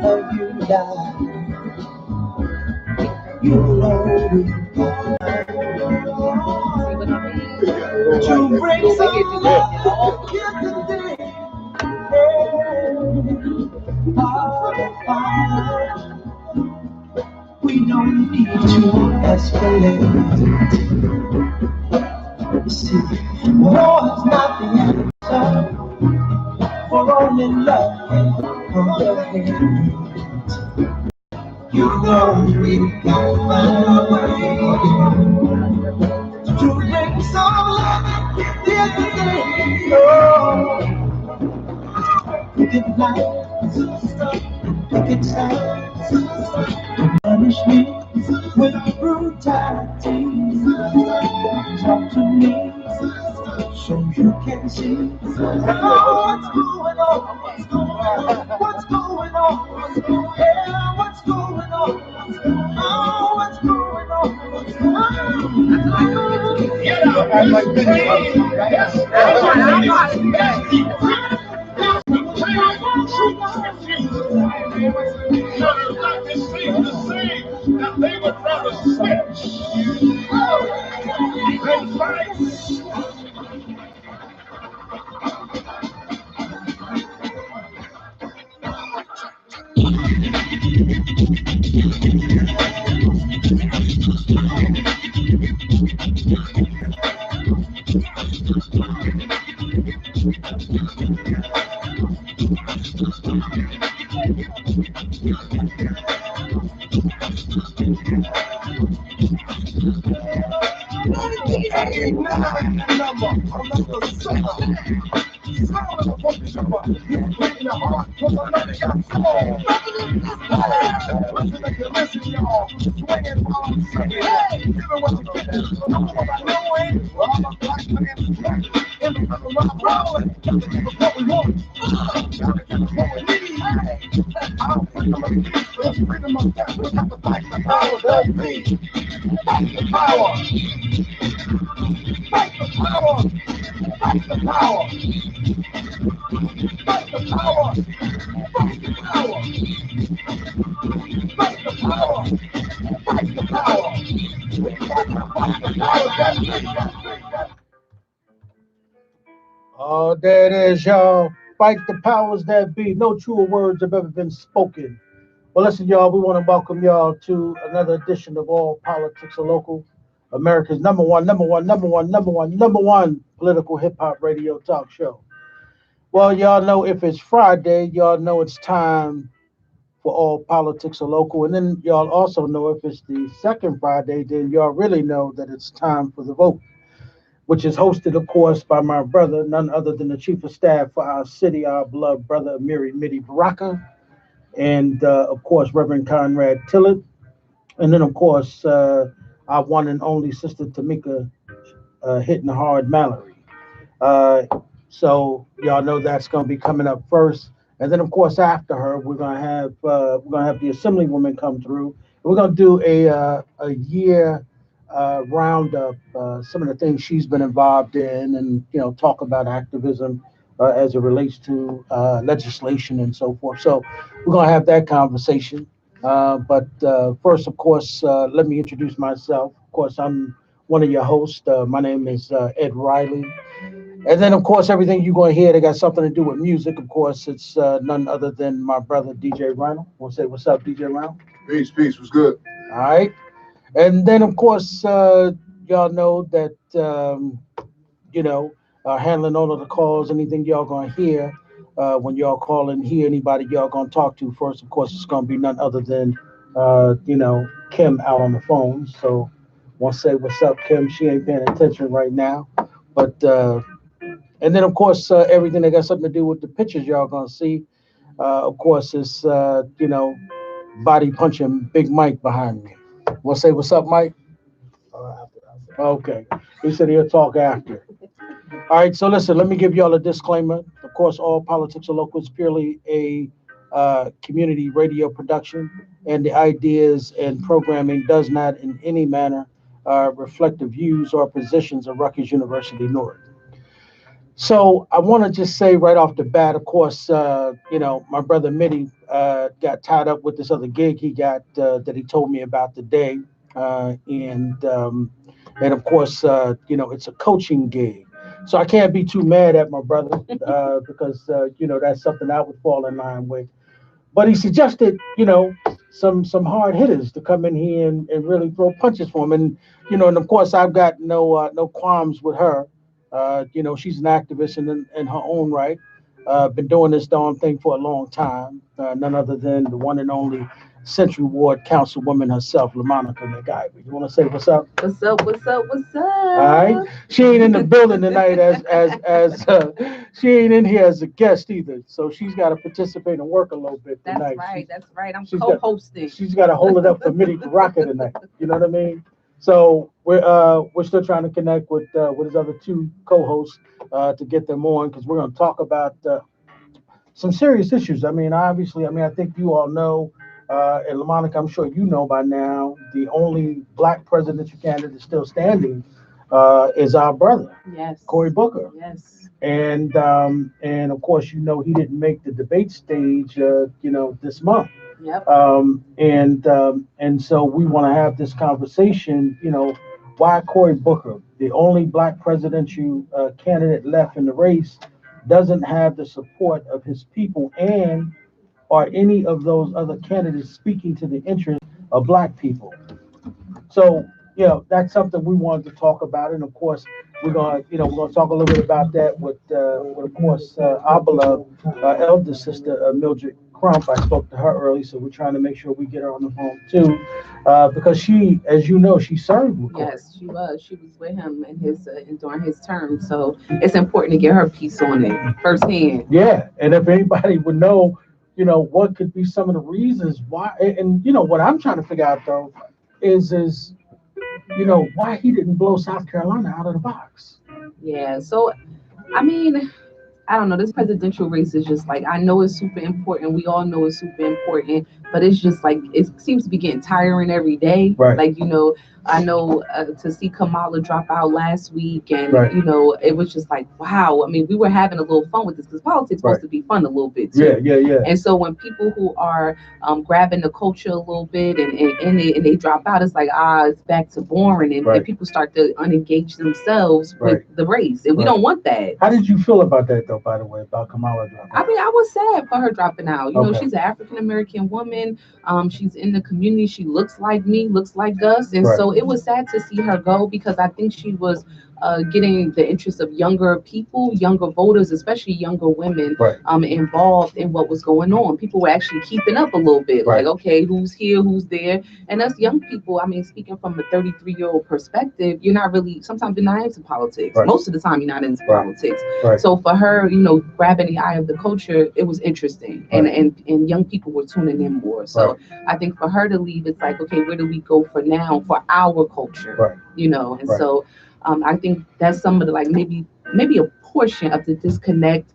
of you die. You know we to bring some love here today. We don't need to escalate. You see, war is not the answer, for only love can comprehend. You know we can find a way to bring some love here today. Oh, wicked life, wicked time, punish me with brutality. Talk to me so you can see what's going on, what's going on, yeah, what's going on, oh, what's going on. Get out! I like that they would rather switch than fight. Oh, there it is, y'all. Fight the powers that be. No truer words have ever been spoken. Well, listen, y'all, we want to welcome y'all to another edition of All Politics Are Local, America's number one political hip hop radio talk show. Well, y'all know if it's Friday, y'all know it's time for All Politics Are Local. And then y'all also know if it's the second Friday, then y'all really know that it's time for the vote, which is hosted, of course, by my brother, none other than the chief of staff for our city, our beloved brother, Amiri Midi Baraka, and, of course, Reverend Conrad Tillett. And then, of course, our one and only sister, Tamika Hitting Hard Mallory. So y'all know that's going to be coming up first. And then, of course, after her, we're gonna have the Assemblywoman come through. We're gonna do a year roundup, some of the things she's been involved in, and talk about activism as it relates to legislation and so forth. So we're gonna have that conversation. But first, of course, let me introduce myself. Of course, I'm one of your hosts. My name is Ed Riley. And then, of course, everything you're going to hear, they got something to do with music. Of course, it's none other than my brother, DJ Rhino. Want to say what's up, DJ Rhino? Peace, what's good? All right. And then, of course, y'all know that, handling all of the calls, anything y'all going to hear when y'all call in here, anybody y'all going to talk to first, of course, it's going to be none other than, Kim out on the phone. So want to say what's up, Kim. She ain't paying attention right now. But, and then, of course, everything that got something to do with the pictures y'all going to see, of course, is, body punching Big Mike behind me. Want to say what's up, Mike? Okay. He said he'll talk after. All right, so listen, let me give y'all a disclaimer. Of course, All Politics Are Local is purely a community radio production, and the ideas and programming does not in any manner reflect the views or positions of Rutgers University North. So I want to just say right off the bat, of course, my brother Mitty got tied up with this other gig he got that he told me about today, and of course, it's a coaching gig. So I can't be too mad at my brother because that's something I would fall in line with. But he suggested, some hard hitters to come in here and really throw punches for him. And of course I've got no qualms with her. She's an activist in her own right. Been doing this darn thing for a long time. None other than the one and only Century Ward Councilwoman herself, LaMonica McIver. You want to say what's up? What's up? What's up? What's All right. up? She ain't in the building tonight as she ain't in here as a guest either. So she's got to participate and work a little bit That's tonight. right. That's right. I'm She's got co-hosting. she's got to hold it up for Mitty Baraka tonight. You know what I mean? So we're still trying to connect with his other two co-hosts to get them on because we're going to talk about some serious issues. I mean, obviously, I think you all know, and LaMonica, I'm sure you know by now, the only black presidential candidate still standing is our brother, Yes. Cory Booker. Yes. And of course, he didn't make the debate stage, this month. Yep. And so we want to have this conversation, why Cory Booker, the only black presidential candidate left in the race, doesn't have the support of his people, and are any of those other candidates speaking to the interests of black people? So, that's something we wanted to talk about, and of course, we're gonna talk a little bit about that with of course, our beloved elder sister Mildred Crump. I spoke to her early, so we're trying to make sure we get her on the phone too, because she, as you know, she served with Cory. Yes, she was. She was with him in his during his term. So it's important to get her piece on it firsthand. Yeah, and if anybody would know, what could be some of the reasons why, and what I'm trying to figure out though is why he didn't blow South Carolina out of the box. Yeah. So I mean, I don't know. This presidential race is just like I know it's super important. We all know it's super important, but it's just like it seems to be getting tiring every day. Right. Like I know to see Kamala drop out last week, and Right. it was just like wow. I mean, we were having a little fun with this because politics is supposed Right. to be fun a little bit Yeah, too. yeah, yeah. And so when people who are grabbing the culture a little bit and they drop out, it's like it's back to boring, and Right. people start to unengage themselves Right. with the race, and we Right. don't want that. How did you feel about that though, by the way, about Kamala dropping I out? mean, I was sad for her dropping out. Okay. She's an African American woman. She's in the community. She looks like me, looks like us, and Right. so it was sad to see her go because I think she was getting the interest of younger people, younger voters, especially younger women, Right. involved in what was going on. People were actually keeping up a little bit, Right. like, okay, who's here, who's there, and us young people. I mean, speaking from a 33-year-old perspective, you're not really. Sometimes you're not into politics. Right. Most of the time, you're not into Right. politics. Right. So for her, grabbing the eye of the culture, it was interesting, and Right. and young people were tuning in more. So Right. I think for her to leave, it's like, okay, where do we go for now for our culture? Right. And Right. so I think that's some of the like maybe a portion of the disconnect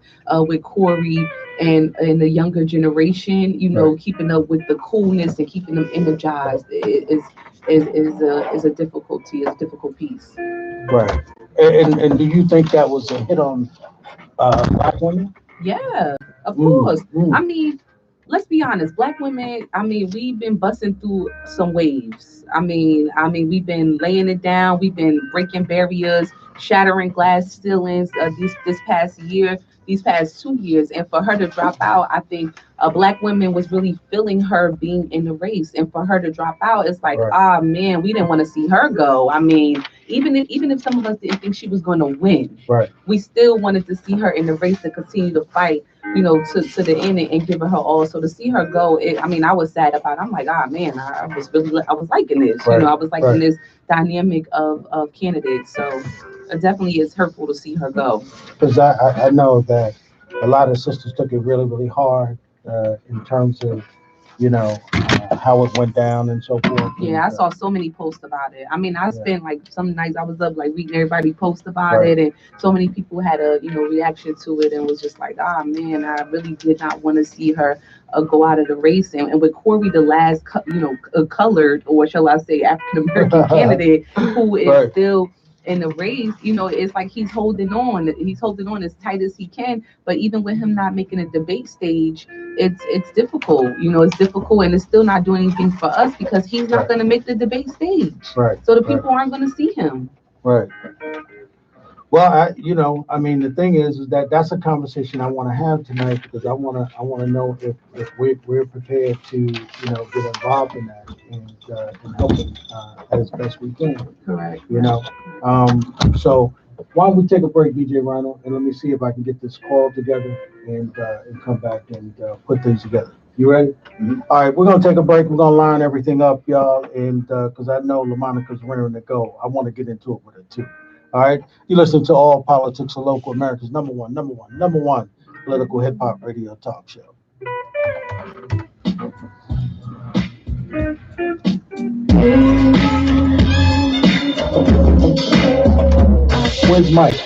with Corey and the younger generation. Right. Keeping up with the coolness and keeping them energized is a difficulty, is a difficult piece. Right. And do you think that was a hit on black women? Yeah, of Mm, course. mm. I mean, let's be honest. Black women. I mean, we've been busting through some waves. We've been laying it down. We've been breaking barriers, shattering glass ceilings. This past year, these past 2 years, and for her to drop out, I think black women was really feeling her being in the race, and for her to drop out, it's like, Right. man, we didn't want to see her go. I mean, even if some of us didn't think she was going to win, Right. we still wanted to see her in the race to continue to fight, to the end and giving her all. So to see her go, I was sad about it. I'm like, man, I was liking this. Right. I was liking Right. this dynamic of candidates. So it definitely is hurtful to see her go. Because I know that a lot of sisters took it really, really hard in terms of, how it went down and so forth. Yeah, I And, saw so many posts about it. I mean, I yeah. spent like some nights I was up like reading everybody post about Right. it, and so many people had a reaction to it and was just like, man, I really did not want to see her go out of the race. And with Corey, the last colored, or shall I say African American candidate, who is Right. still And the race, it's like he's holding on. He's holding on as tight as he can. But even with him not making a debate stage, it's difficult. It's difficult, and it's still not doing anything for us because he's not going to make the debate stage. Right. So the people aren't going to see him. Right. Well, the thing is that that's a conversation I want to have tonight because I want to know if we're prepared to, get involved in that and helping as best we can. Correct. So why don't we take a break, DJ Ronald, and let me see if I can get this call together and come back and put things together. You ready? Mm-hmm. All right, we're gonna take a break. We're gonna line everything up, y'all, and because I know LaMonica's raring to go, I want to get into it with her too. All right, you listen to All Politics Are Local, America's number one political hip hop radio talk show. Where's Mike?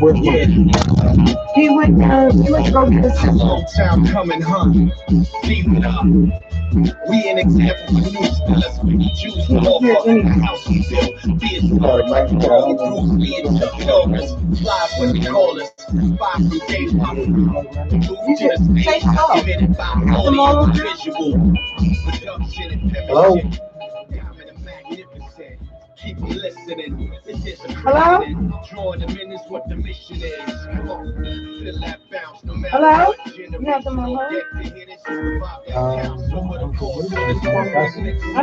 Where's Mike? He went to go get his Long time coming, huh? Leave it up. We an example for new styles. We choose the motherfucking house we built. Be it smart, like Bruce, be it Chuck Norris. Fly when they call us. Five from day one. Move to the stage. Committed by audio and visual. Production and Hello? penmanship. Diamond and magnificent. Keep listening. This is a Hello? drawing them in is what the mission is. Come on, feel that bounce no matter Hello? what You have them on hold? I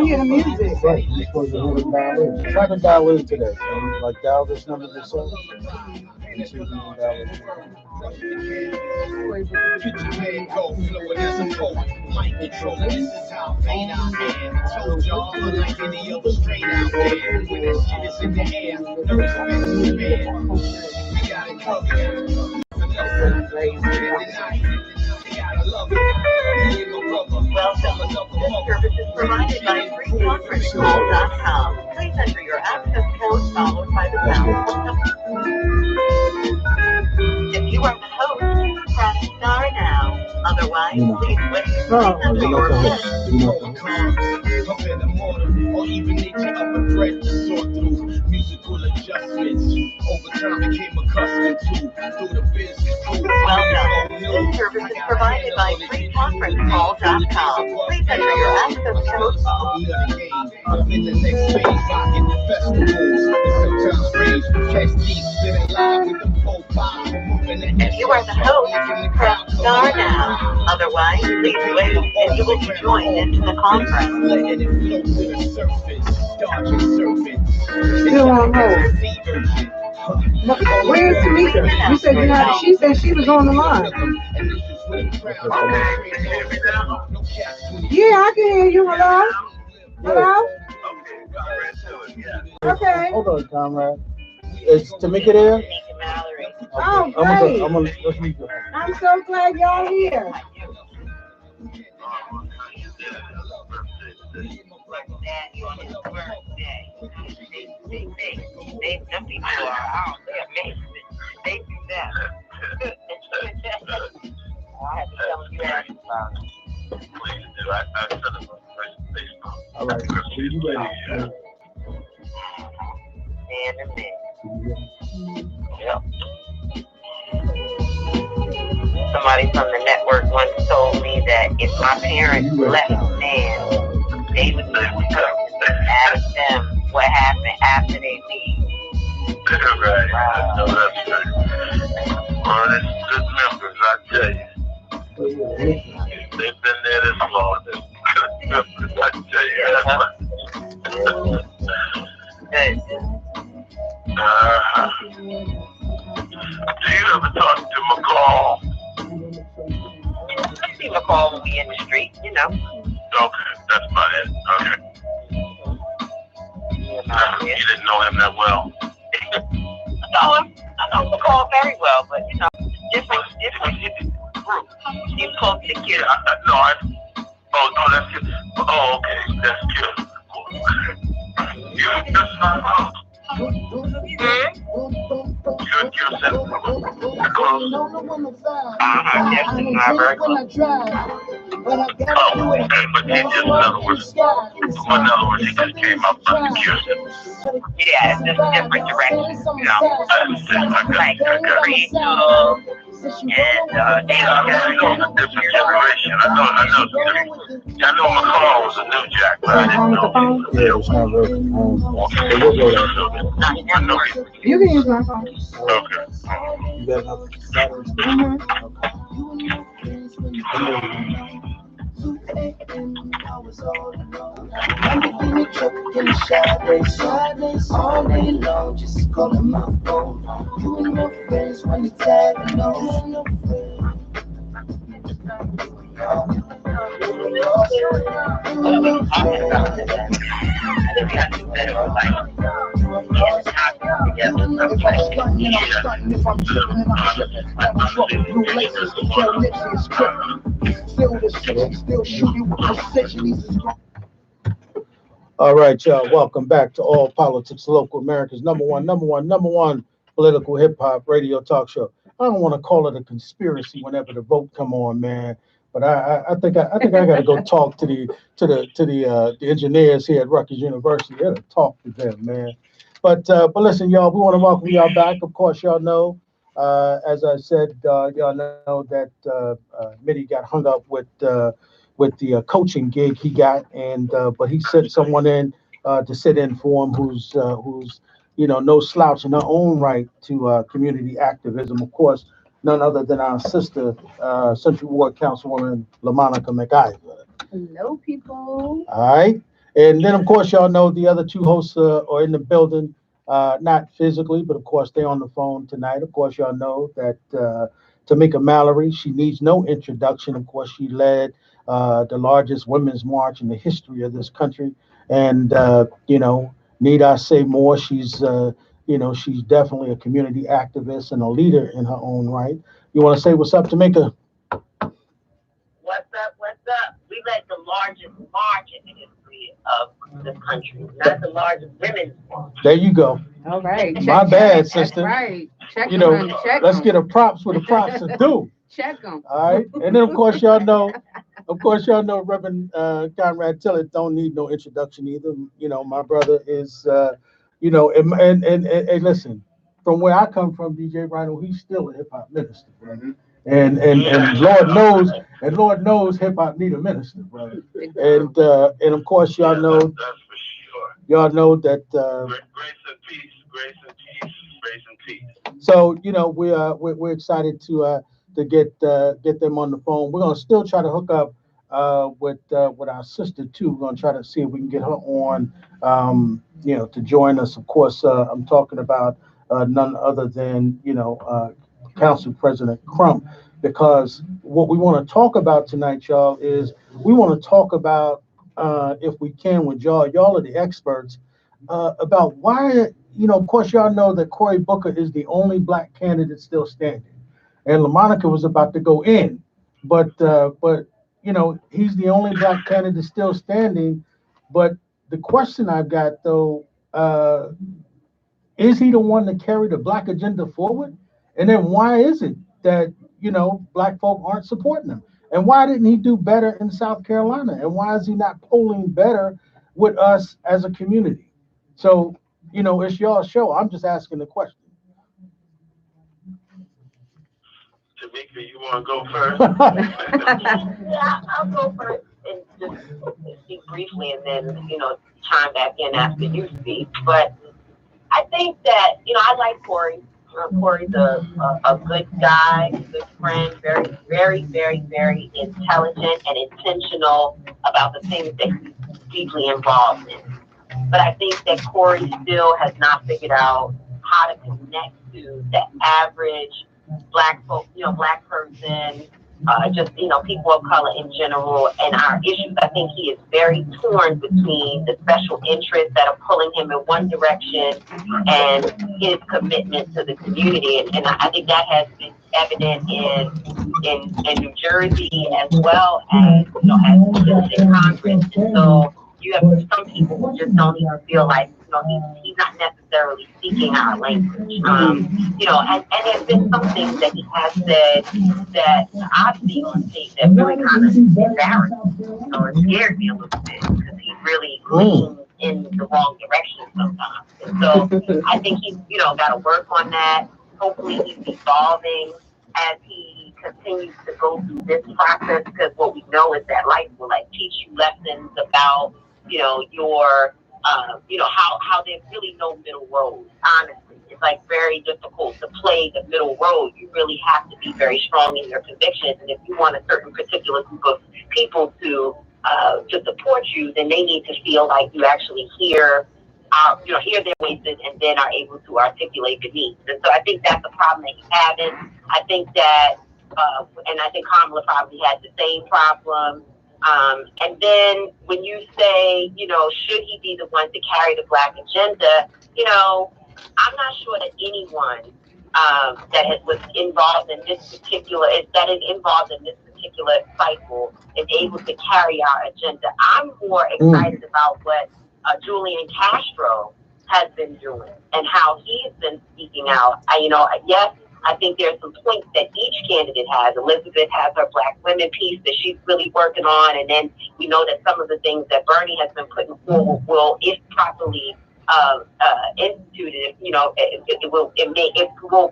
hear the music. Right, you're supposed to hit a dial in. Try to dial in today. So, like dial this number this way. And see if you can dial in. Get your head go, flowing as a poet. Mic controller, this is how vain I am. Told y'all, unlike any other strain out there. When that shit is in the air, no respect to man. We got it covered. Welcome. This service is provided by freeconferencecall.com. Please enter your access code followed by the pound. If you are the host, press star now. Otherwise, please wait. Please enter your Up in the morning, or even nature of a thread to sort through musical adjustments. Over time, became accustomed to through the business. Welcome. This service is provided by freeconferencecall.com. Please enter your access code followed. In the next phase, rocking festivals and sometimes rage. Catch these spinning live with the full vibe. If you are the host, press star now. Otherwise, please wait, and you will be joined into the conference. Letting it flow to the surface, dodging serpents. Still on hold. Where's Tamika? You said you had. She said she was on the line. Yeah, I can hear you. Hello? Hello? Okay. Hold on, comrade. Is Tamika there? Oh, great. Let's meet you. I'm so glad y'all here. Them people are out. They're amazing. They do that. I have to tell you that. Please do. I sent him a Facebook. All right. So you ready? Yep. Somebody from the network once told me that if my parents left man, they would need to ask them what happened after they leave. Right. I know that's right. Well, it's good members, I tell you. They've been there this long. They're good members, I tell you. Good. Do you ever talk to McCall? I see McCall when we in the street, you know. Okay, that's about it. Okay. You didn't know him that well? I know McCall very well, but you know, different group. He's close to the kid. That's good. Oh, okay, that's good. You just not Yes, very close. But I gotta do it. But he just, in other words, he just came up unsecured. Yeah, it's just different directions. I understand. Like I got it. Rachel and I know the different generation. I know my phone was a new jack, but I didn't know. Yeah, it's not working. It will go there. I know. You can use my phone. Okay. You got nothing? All day long, just calling my phone. You and your friends when you tag along. All right, y'all. Welcome back to All Politics Local, America's number one political hip hop radio talk show. I don't want to call it a conspiracy whenever the vote come on, man. But I think I got to go talk to the engineers here at Rutgers University. I got to talk to them, man. But listen, y'all, we want to welcome y'all back. Of course, y'all know, as I said, y'all know that Mitty got hung up with the coaching gig he got, and but he sent someone in to sit in for him who's no slouch in her own right to community activism. Of course, none other than our sister, Central Ward Councilwoman LaMonica McIver. Hello, people. All right. And then, of course, y'all know the other two hosts are in the building, not physically, but of course, they're on the phone tonight. Of course, y'all know that Tamika Mallory, she needs no introduction. Of course, she led the largest women's march in the history of this country. And, need I say more? She's definitely a community activist and a leader in her own right. You want to say what's up, Tamika? What's up? We led the largest march in the history of this country, not the largest women's march. There you go. All right. My bad, sister. Right. Check You them, know, honey. Check let's them. get a props where the props are due. Check them. All right. And then, of course, y'all know Reverend Conrad Tillett don't need no introduction either. You know, my brother is, and listen, from where I come from, DJ Rhino, he's still a hip hop minister, brother. And Lord knows hip hop need a minister, brother. And of course, y'all know, That's for sure. y'all know that. Grace and peace. Grace and peace. Grace and peace. So we're excited to get them on the phone. We're gonna still try to hook up with our sister too. We're gonna try to see if we can get her on, to join us. Of course, I'm talking about none other than Council President Crump, because what we want to talk about tonight, y'all, is we want to talk about if we can with y'all. Y'all are the experts about why. Of course, y'all know that Cory Booker is the only black candidate still standing, and LaMonica was about to go in, but he's the only black candidate still standing. But the question I've got though, is he the one to carry the black agenda forward? And then why is it that black folk aren't supporting him? And why didn't he do better in South Carolina? And why is he not polling better with us as a community? So it's your show. I'm just asking the question. Tamika, you want to go first? Yeah, I'll go first and just speak briefly, and then chime back in after you speak. But I think that I like Cory. Cory's a good guy, a good friend, very, very, very, very intelligent and intentional about the things that he's deeply involved in. But I think that Cory still has not figured out how to connect to the average black person, people of color in general, and our issues. I think he is very torn between the special interests that are pulling him in one direction and his commitment to the community. And I think that has been evident in New Jersey as well as has been in Congress. And so you have some people who just don't even feel like he's not necessarily necessarily speaking our language. You know, and there's been some things that he has said that I've seen on stage that really kind of embarrassed me or scared me a little bit because he really leans in the wrong direction sometimes. And so I think he's, you know, got to work on that. Hopefully he's evolving as he continues to go through this process, because what we know is that life will like teach you lessons about, you know, your, you know, how there's really no middle road. Honestly, it's like very difficult to play the middle road. You really have to be very strong in your convictions, and if you want a certain particular group of people to support you, then they need to feel like you actually hear their voices and then are able to articulate the needs. And so I think that's a problem that he's having. I think that, and I think Kamala probably had the same problem. And then when you say, you know, should he be the one to carry the Black agenda, you know, I'm not sure that anyone that was involved in this particular cycle is able to carry our agenda. I'm more excited about what Julian Castro has been doing and how he's been speaking out. I think there's some points that each candidate has. Elizabeth has her Black women piece that she's really working on, and then we know that some of the things that Bernie has been putting forward will, if properly instituted, you know, it will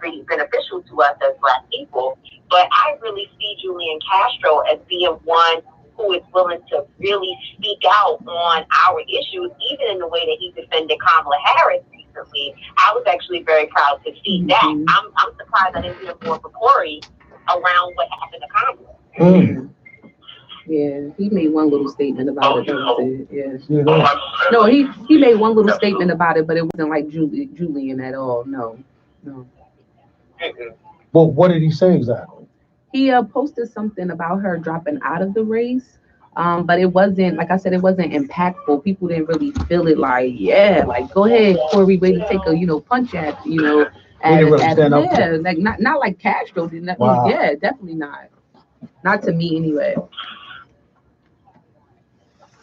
be beneficial to us as Black people. But I really see Julian Castro as being one who is willing to really speak out on our issues, even in the way that he defended Kamala Harris recently. I was actually very proud to see that. I'm surprised I didn't hear more from Corey around what happened to Kamala. Yeah, he made one little statement about it. Yeah. No, he made one little statement about it, but it wasn't like Julian at all. No. Well, what did he say exactly? He posted something about her dropping out of the race, but it wasn't, like I said, it wasn't impactful. People didn't really feel it like, yeah, like go ahead, Corey, way to take a punch at like not like Castro did. Wow. Yeah, definitely not to me anyway.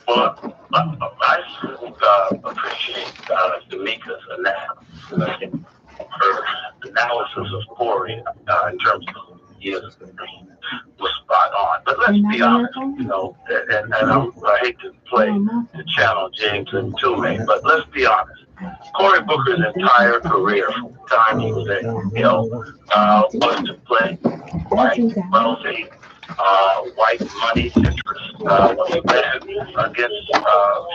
Well, I appreciate Tamika's analysis, her analysis of Corey in terms of years was spot on. But let's be honest, you know, and I hate to play the channel James and Toomey, but let's be honest. Cory Booker's entire career, from the time he was at Yale, was to play white, wealthy, white money interests. When he ran against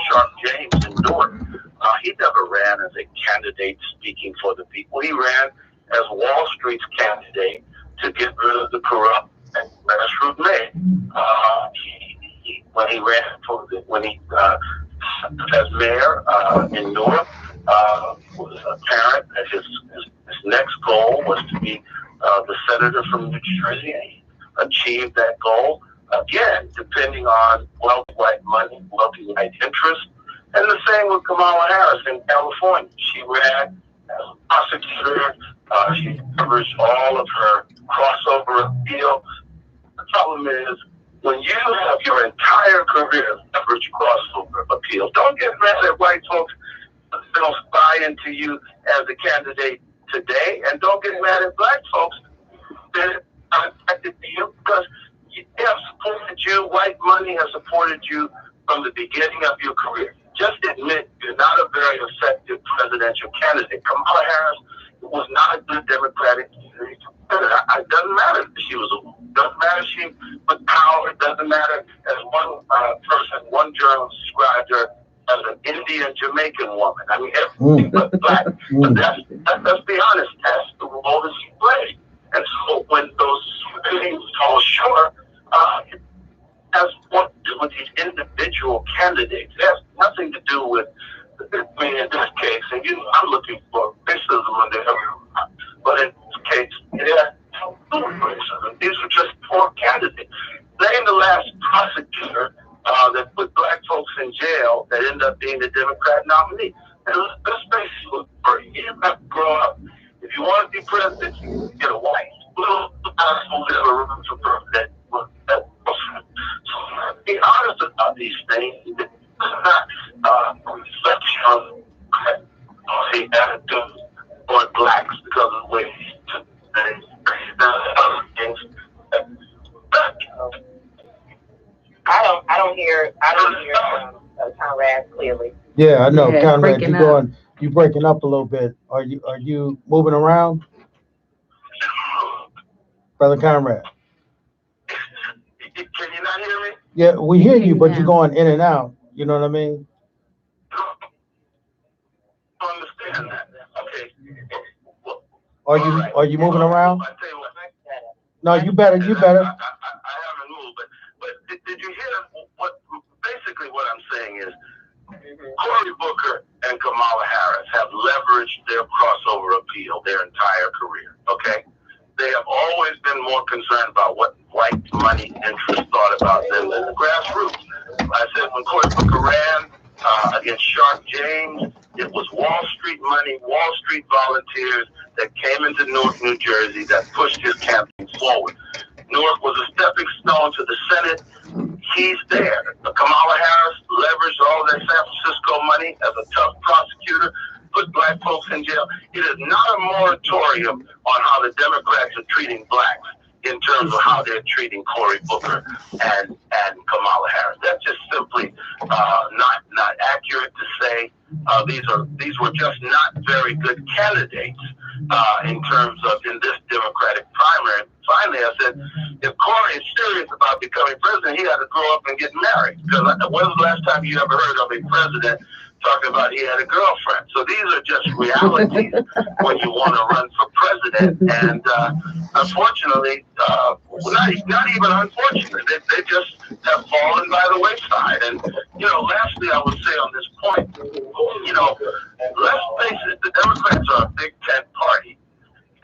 Sharp James in Newark, he never ran as a candidate speaking for the people. He ran as Wall Street's candidate to get rid of the corrupt and grassroots man. When he ran as mayor in Newark, was apparent that his next goal was to be the senator from New Jersey. And he achieved that goal, again, depending on wealthy white money, wealthy white interest. And the same with Kamala Harris in California. She ran as a prosecutor. She leveraged all of her crossover appeal. The problem is, when you have your entire career leverage crossover appeal, don't get mad at white folks that don't buy into you as a candidate today, and don't get mad at Black folks that are affected to you, because they have supported you. White money has supported you from the beginning of your career. Just admit you're not a very effective presidential candidate. Kamala Harris was not a good Democratic candidate. It doesn't matter if she was a woman. It doesn't matter if she was power. It doesn't matter, as one journalist described her as an Indian Jamaican woman. I mean, everything but Black. But let's be honest, that's the role that she played. And so when those things fall short, has what to do with these individual candidates. It has nothing to do with, I mean, in this case, and I'm looking for racism under everyone, but in this case, it has no racism. These were just poor candidates. Name the last prosecutor that put Black folks in jail that ended up being the Democrat nominee. And let's face it, you have to grow up. If you want to be president, you get a white. Little possible never run for president. So be honest about these things. It's not a reflection of the attitude Yeah, I know, Yeah, Conrad. breaking up. You breaking up a little bit. Are you moving around, brother Conrad? Can you not hear me? Yeah, we hear you, but you're now. going in and out. You know what I mean? I don't understand that. Okay. Well, Are you moving around? I tell you what. No, you better. I haven't moved, but did you hear what? Basically, what I'm saying is Cory Booker and Kamala Harris have leveraged their crossover appeal their entire career. Okay, they have always been more concerned about what white money interests thought about them than the grassroots. I said when Cory Booker ran against Sharp James, it was Wall Street money, Wall Street volunteers that came into Newark, New Jersey, that pushed his campaign forward. Newark was a stepping stone to the Senate. He's there. Kamala Harris leveraged all that San Francisco money as a tough prosecutor, put black folks in jail. It is not a moratorium on how the Democrats are treating blacks in terms of how they're treating Cory Booker and Kamala Harris. That's just simply not accurate to say. These were just not very good candidates in terms of in this Democratic primary. Finally, I said, if Cory is serious about becoming president, he had to grow up and get married. Because when was the last time you ever heard of a president talking about he had a girlfriend? So these are just realities when you want to run for president. And unfortunately, not even unfortunately, they just have fallen by the wayside. And, lastly, I would say on this point, let's face it, the Democrats are a big tent party.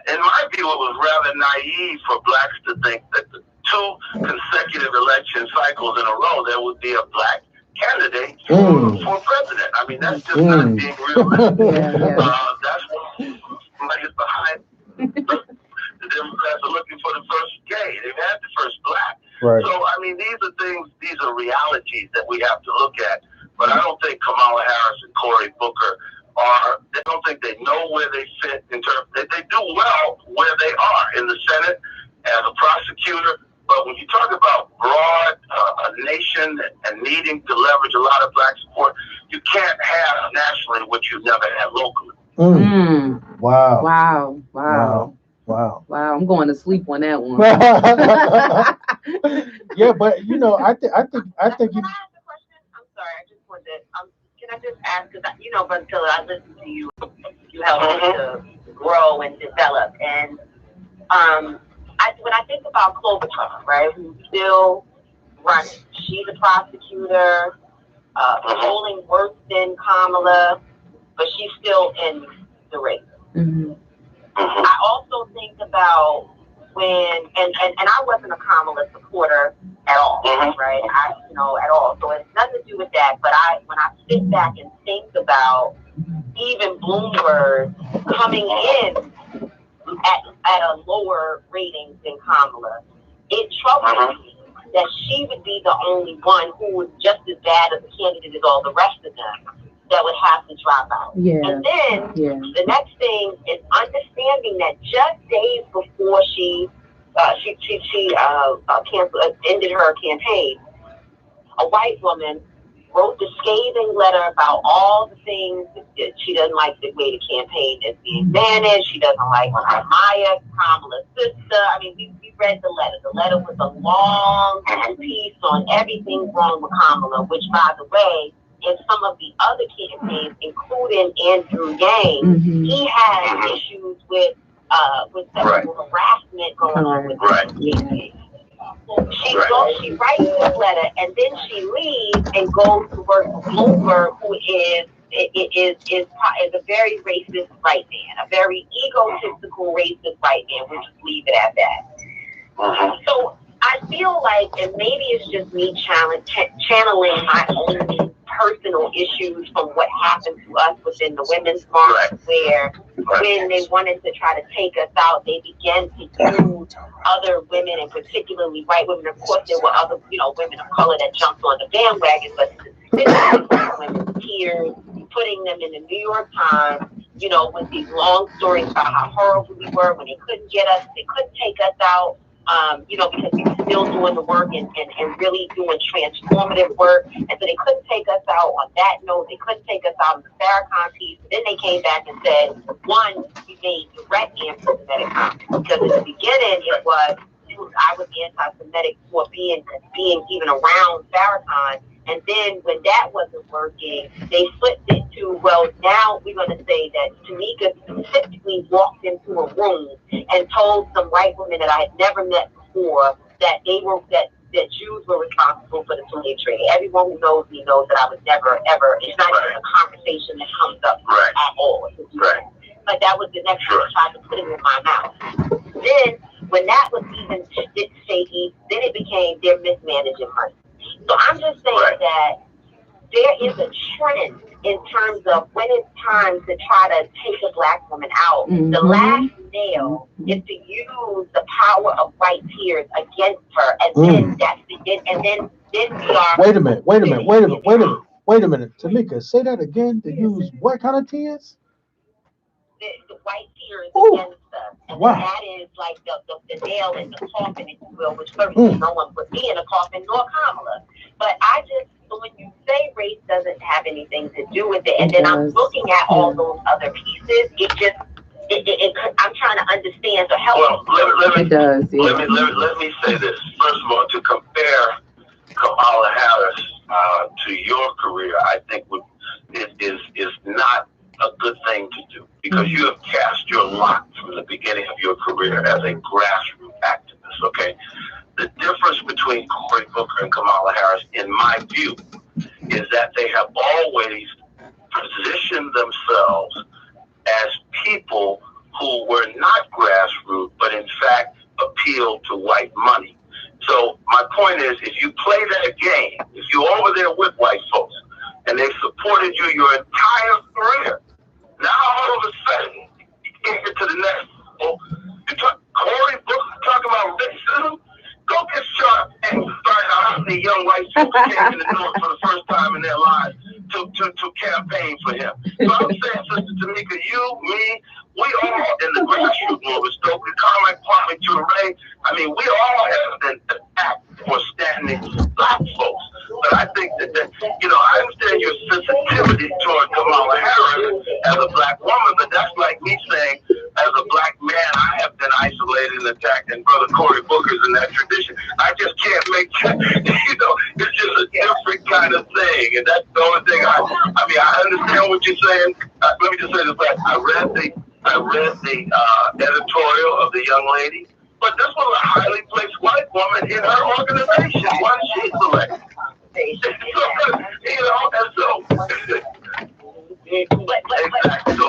In my view, it was rather naive for blacks to think that the 2 consecutive election cycles in a row, there would be a black candidate for president. I mean, that's just not being realistic. That's what somebody is behind. The Democrats are looking for the first gay. They've had the first black. Right. So, I mean, these are realities that we have to look at. But I don't think Kamala Harris and Cory Booker they don't think they know where they fit in terms. They do well where they are in the Senate as a prosecutor. But when you talk about broad a nation and needing to leverage a lot of black support, you can't have nationally what you've never had locally. Wow. Wow. I'm going to sleep on that one. Yeah, but I think Can I ask a question? I'm sorry, I just wanted to. Can I just ask? Because but until I listen to you, you help me to grow and develop. And when I think about Klobuchar, right, who's still running, she's a prosecutor, polling worse than Kamala, but she's still in the race. I also think about when, and I wasn't a Kamala supporter at all, right? At all. So it's nothing to do with that. But when I sit back and think about even Bloomberg coming in at a lower rating than Kamala, it troubles me that she would be the only one who was just as bad as a candidate as all the rest of them that would have to drop out. And then the next thing is understanding that just days before she ended her campaign, a white woman wrote the scathing letter about all the things that she doesn't like the way the campaign is being managed. She doesn't like Maya, Kamala's sister. I mean, we read the letter. The letter was a long piece on everything wrong with Kamala, which, by the way, in some of the other campaigns, including Andrew Yang, he has issues with sexual harassment going on with his campaign. She writes this letter and then she leaves and goes to work for Bloomberg, who is a very racist white man, a very egotistical racist white man. We'll just leave it at that. So I feel like, and maybe it's just me channeling my own personal issues from what happened to us within the women's march, where when they wanted to try to take us out, they began to use other women, and particularly white women. Of course, there were other, women of color that jumped on the bandwagon, but specifically women's peers, putting them in the New York Times, with these long stories about how horrible we were when they couldn't get us, they couldn't take us out. because we were still doing the work and really doing transformative work. And so they couldn't take us out on that note. They couldn't take us out on the Farrakhan piece. Then they came back and said, one, we made direct anti-Semitic comments. Because in the beginning, it was, I was anti-Semitic for being even around Farrakhan. And then when that wasn't working, they flipped it to, well, now we're going to say that Tamika specifically walked into a room and told some white women that I had never met before that that Jews were responsible for the slave trade. Everyone who knows me knows that I was never, ever, it's not even a conversation that comes up at all. Right. But that was the next time I tried to put it in my mouth. Then, when that was even shaky, then it became they're mismanaging money. So I'm just saying that there is a trend in terms of when it's time to try to take a black woman out. The last nail is to use the power of white peers against her, and then that's and then we are. Wait a minute. Tamika, say that again. To use what kind of tears? The white peers against us. And wow. That is like the nail in the coffin, if you will, which certainly no one put me in a coffin, nor Kamala. But so when you say race doesn't have anything to do with it, and then I'm looking at all those other pieces, I'm trying to understand. So help me. Let me say this. First of all, to compare Kamala Harris to your career, I think is not a good thing to do, because you have cast your lot from the beginning of your career as a grassroots activist, okay? The difference between Cory Booker and Kamala Harris, in my view, is that they have always positioned themselves as people who were not grassroots, but in fact appealed to white money. So my point is, if you play that game, if you're over there with white folks, and they've supported you your entire career, now all of a sudden, you can't get to the next level. Cory Booker talking about racism? Go get sharp and find out how many young white folks came in the door for the first time in their lives to campaign for him. So I'm saying, Sister Tamika, you, me, we all in the grassroots movement, Stokely, Carmike, Kwame Ture, I mean, we all have been attacked for standing black folks. But I think that I understand your sensitivity toward Kamala Harris as a black woman, but that's like me saying, as a black man, I have been isolated and attacked, and Brother Cory Booker's in that tradition. I just can't make, it's just a different kind of thing, and that's the only thing I understand what you're saying. Let me just say this, I read the editorial of the young lady, but this was a highly placed white woman in her organization. Why did she select?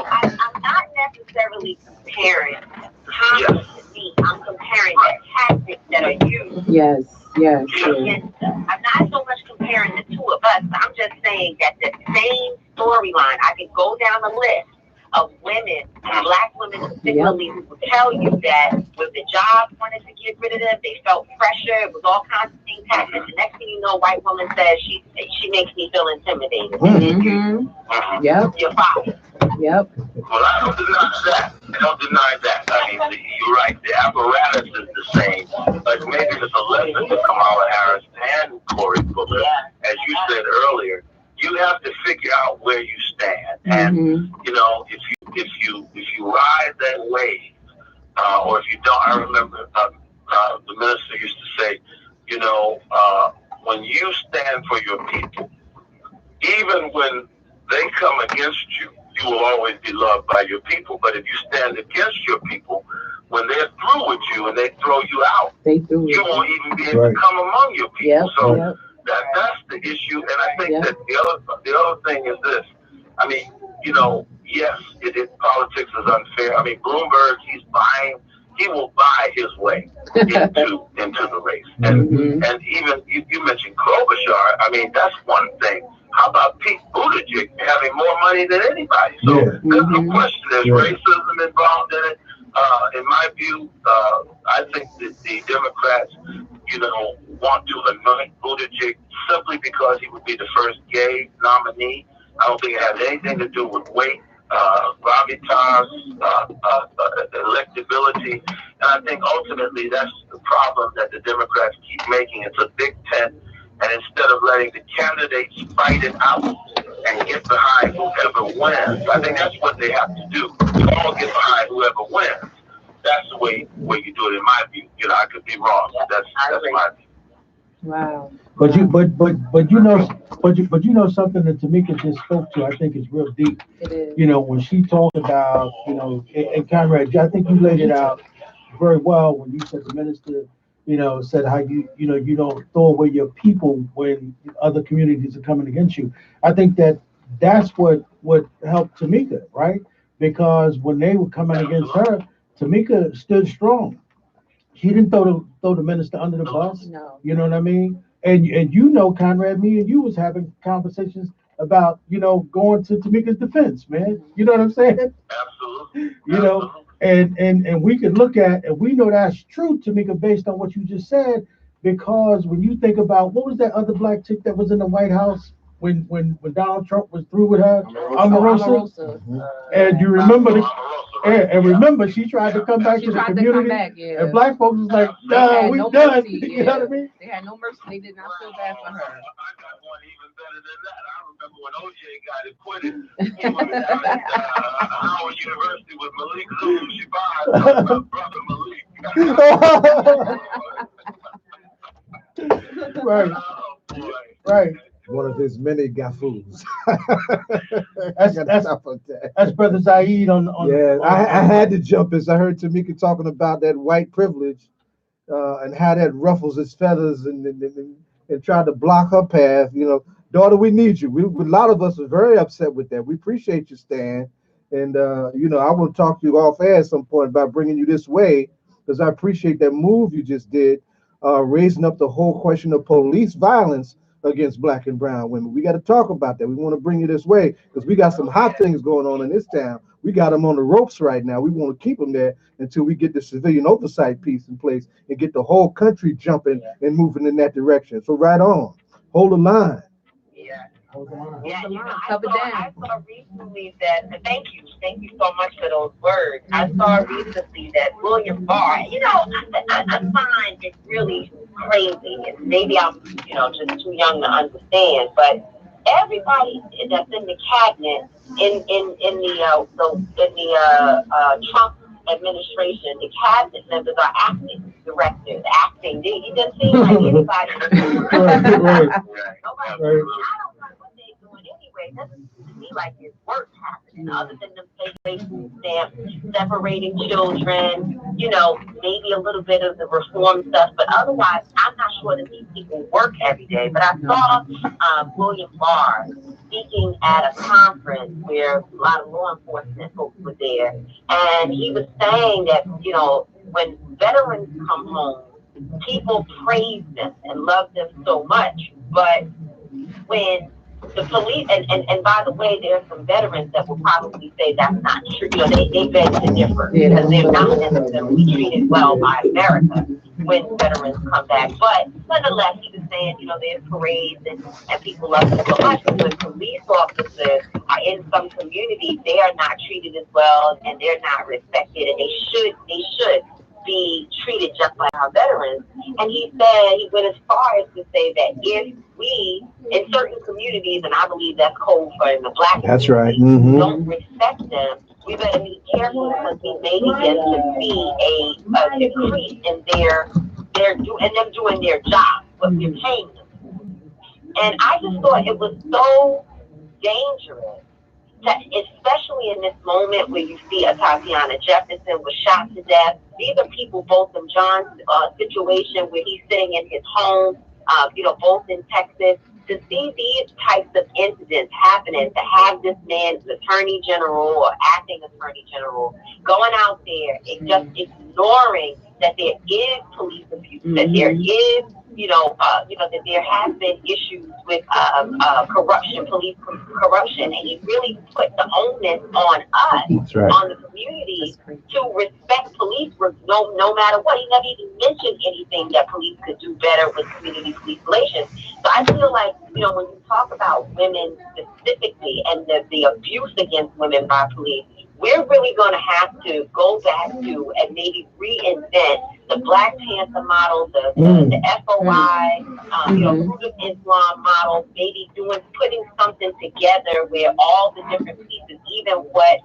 I'm not necessarily comparing comments to me. I'm comparing the tactics that are used. Yes. I'm not so much comparing the two of us. I'm just saying that the same storyline, I can go down the list of women, black women particularly, who will tell you that when the job wanted to get rid of them, they felt pressure. It was all kinds of things happening. The next thing you know, white woman says she makes me feel intimidated. You're fired. Yep. Well, I don't deny that. I mean, you're right. The apparatus is the same. But maybe it's a lesson to Kamala Harris and Cory Booker. As you said earlier, you have to figure out where you stand. And, if you ride that wave, or if you don't, I remember the minister used to say, when you stand for your people, even when they come against you, you will always be loved by your people. But if you stand against your people, when they're through with you and they throw you out, you won't even be able to come among your people. So that's the issue. And I think that the other thing is this. I mean, yes, politics is unfair. I mean, Bloomberg, he will buy his way into the race. And even you mentioned Klobuchar. I mean, that's one thing. How about Pete Buttigieg having more money than anybody? So there's no question there's racism involved in it. In my view, I think that the Democrats, want to anoint Buttigieg simply because he would be the first gay nominee. I don't think it has anything to do with weight. gravitas, electability, and I think ultimately that's the problem that the Democrats keep making. It's a big tent, and instead of letting the candidates fight it out and get behind whoever wins, I think that's what they have to do. We all get behind whoever wins. That's the way you do it, in my view. You know, I could be wrong, but that's my view. Wow. But you know something that Tamika just spoke to, I think is real deep. It is. You know, when she talked about, you know, and Conrad, I think you laid it out very well when you said the minister, you know, said how you don't throw away your people when other communities are coming against you. I think that's what helped Tamika, right? Because when they were coming against her, Tamika stood strong. He didn't throw the minister under the bus. No. You know what I mean? And you know, Conrad, me and you was having conversations about, you know, going to Tamika's defense, man. You know what I'm saying? Absolutely. You know, and we can look at, and we know that's true, Tamika, based on what you just said, because when you think about what was that other black chick that was in the White House when Donald Trump was through with her, Omarosa. And you remember and remember, she tried to come back to the community, and black folks was like, "Nah, we done." Mercy, You know what I mean? They had no mercy. They did not feel bad for her. I got one even better than that. I remember when OJ got acquitted. He was down at Howard University with Malik Zulu Shabazz, my brother Malik. Right. Oh, boy. Right. One of his many gaffoos. That's Brother Zaid on. Yeah, I had to jump as I heard Tamika talking about that white privilege and how that ruffles his feathers and tried to block her path. You know, daughter, we need you. A lot of us are very upset with that. We appreciate you, Stan. And, you know, I will talk to you off air at some point about bringing you this way, because I appreciate that move you just did, raising up the whole question of police violence against black and brown women. We got to talk about that. We want to bring you this way because we got some hot things going on in this town. We got them on the ropes right now. We want to keep them there until we get the civilian oversight piece in place and get the whole country jumping and moving in that direction. So right on. Hold the line. Yeah, you know, I saw recently that, thank you so much for those words. I saw recently that William Barr, you know, I find it really crazy, and maybe I'm, you know, just too young to understand, but everybody that's in the cabinet in the Trump administration, the cabinet members are acting directors, acting. It doesn't seem like anybody. Right. Nobody. I don't know what they're doing anyway. It doesn't seem to me like there's work happening other than the pay food stamp, separating children, you know, maybe a little bit of the reform stuff, but otherwise, I'm not sure that these people work every day. But I saw William Barr speaking at a conference where a lot of law enforcement folks were there, and he was saying that, you know, when veterans come home, people praise them and love them so much, but when the police, and by the way, there are some veterans that will probably say that's not true. You know, they beg to differ because they're not necessarily treated well by America when veterans come back. But nonetheless, he was saying, you know, there's parades and people love them so much. But when police officers are in some communities, they are not treated as well and they're not respected, and they should be treated just like our veterans. And he said, he went as far as to say that if we, in certain communities, and I believe that's code for in the black that's community, right. Mm-hmm. don't respect them, we better be careful because we may begin to see a decrease in them doing their job, what we're paying them. And I just thought it was so dangerous, that especially in this moment where you see a Tatiana Jefferson was shot to death. These are people both in John's situation where he's sitting in his home, you know, both in Texas. To see these types of incidents happening, to have this man's attorney general or acting attorney general going out there and just ignoring that there is police abuse, that there is, that there have been issues with corruption, police corruption, and he really put the onus on us, on the community, to respect police no matter what. He never even mentioned anything that police could do better with community police relations. So I feel like, when you talk about women specifically and the abuse against women by police, we're really going to have to go back to and maybe reinvent the Black Panther model, the FOI, Fruit of Islam model, maybe putting something together where all the different pieces, even what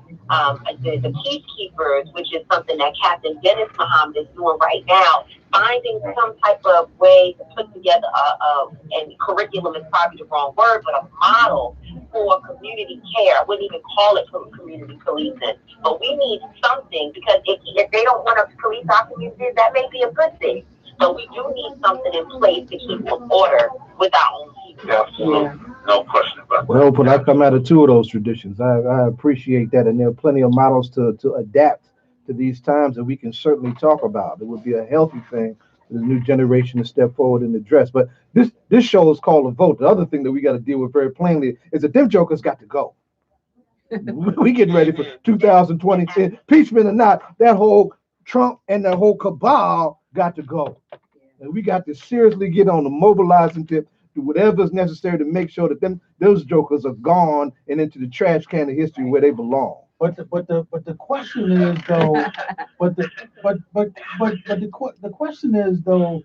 the Peacekeepers, which is something that Captain Dennis Muhammad is doing right now, finding some type of way to put together and curriculum is probably the wrong word, but a model for community care. I wouldn't even call it community policing, but we need something, because if they don't want to police our communities, that may be a good thing. But we do need something in place to keep order with our own people. Absolutely. No question about that. Well, but I come out of two of those traditions. I appreciate that, and there are plenty of models to adapt to these times that we can certainly talk about. It would be a healthy thing for the new generation to step forward and address. But this show is called A Vote. The other thing that we got to deal with very plainly is that them jokers got to go. We getting ready for 2020, impeachment or not, that whole Trump and that whole cabal got to go. And we got to seriously get on the mobilizing tip, do whatever is necessary to make sure that those jokers are gone and into the trash can of history where they belong. But the question is though, the question is though,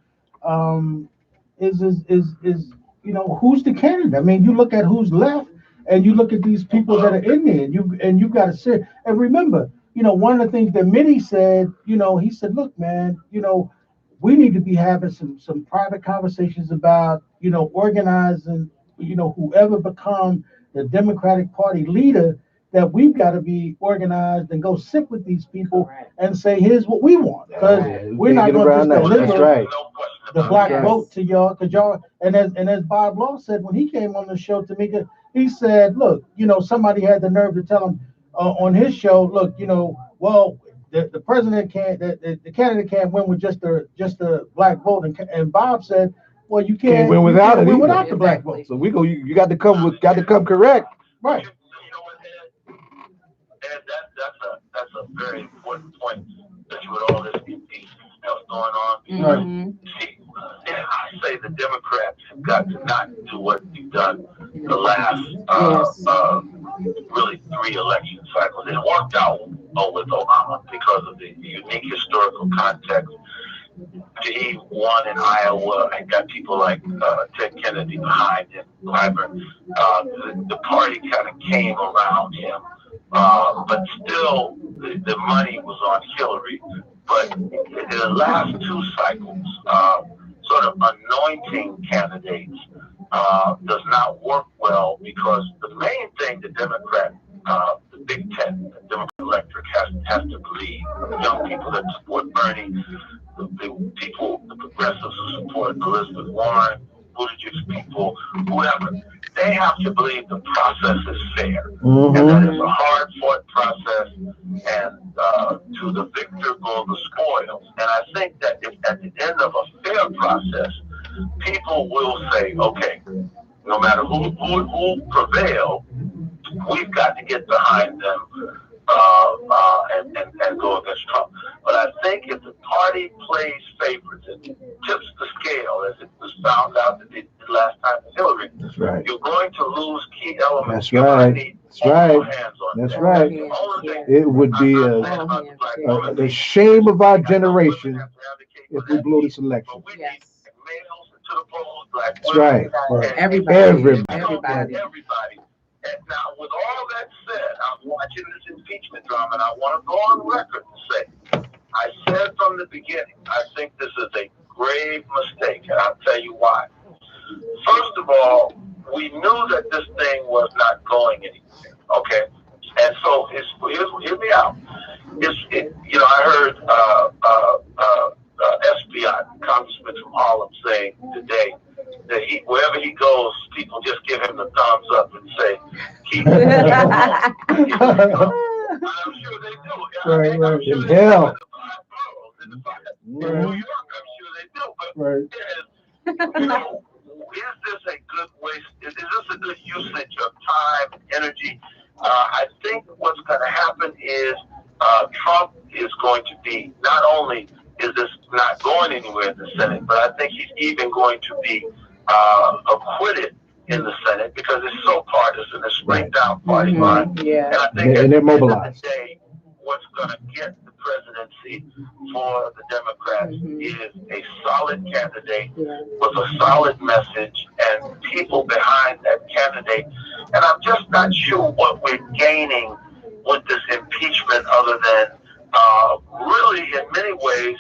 is who's the candidate? I mean, you look at who's left, and you look at these people that are in there, and you got to sit and remember. One of the things that Mitty said, he said, look, man, we need to be having some private conversations about, organizing, whoever become the Democratic Party leader, that we've got to be organized and go sit with these people and say, here's what we want. Because we're not going to just deliver the black vote to y'all. Because y'all, and as Bob Law said when he came on the show, Tamika, he said, look, somebody had the nerve to tell him on his show, look, well, the president can't, the candidate can't win with just the black vote. And Bob said, well, you can't win without it. Without the black vote. So you got to come correct. Right. That's a very important point, especially with all this impeachment stuff going on. See, I say the Democrats have got to not do what they've done the last really 3 election cycles. It worked out with Obama because of the unique historical context. He won in Iowa and got people like Ted Kennedy behind him, Clyburn. The party kind of came around him. But still, the money was on Hillary. But in the last 2 cycles, sort of anointing candidates does not work well, because the main thing the Democrat, the Big Ten, the Democrat electorate has to believe, the young people that support Bernie, the progressives who support Elizabeth Warren, Buttigieg people, whoever, they have to believe the process is fair, and that it's a hard-fought process, and to the victor go the spoils. And I think that if at the end of a fair process, people will say, okay, no matter who prevail, we've got to get behind them and go against Trump. But I think if the party plays favorites and tips the scale, as it was found out that it did last time with Hillary, you're going to lose key elements. That's right. It would be the shame of our generation if we blow this election. That's right. Everybody. And now, with all that said, I'm watching this impeachment drama, and I want to go on record to say, I said from the beginning, I think this is a grave mistake, and I'll tell you why. First of all, we knew that this thing was not going anywhere, okay? And so, hear me out. I heard Esbiat, Congressman from Harlem, saying today that wherever he goes, people just give him the thumbs up and say, keep it. I'm sure they do. Right. In hell. In New York, I'm sure they do. But Right. you know, is this a good waste? Is this a good usage of time, energy? I think what's going to happen is Trump is going to be, not only is this not going anywhere in the Senate, but I think he's even going to be acquitted in the Senate because it's so partisan, it's straight down party line. Yeah. And I think And at they're the end of the mobilized. day, what's going to get the presidency for the Democrats is a solid candidate with a solid message and people behind that candidate. And I'm just not sure what we're gaining with this impeachment other than really in many ways,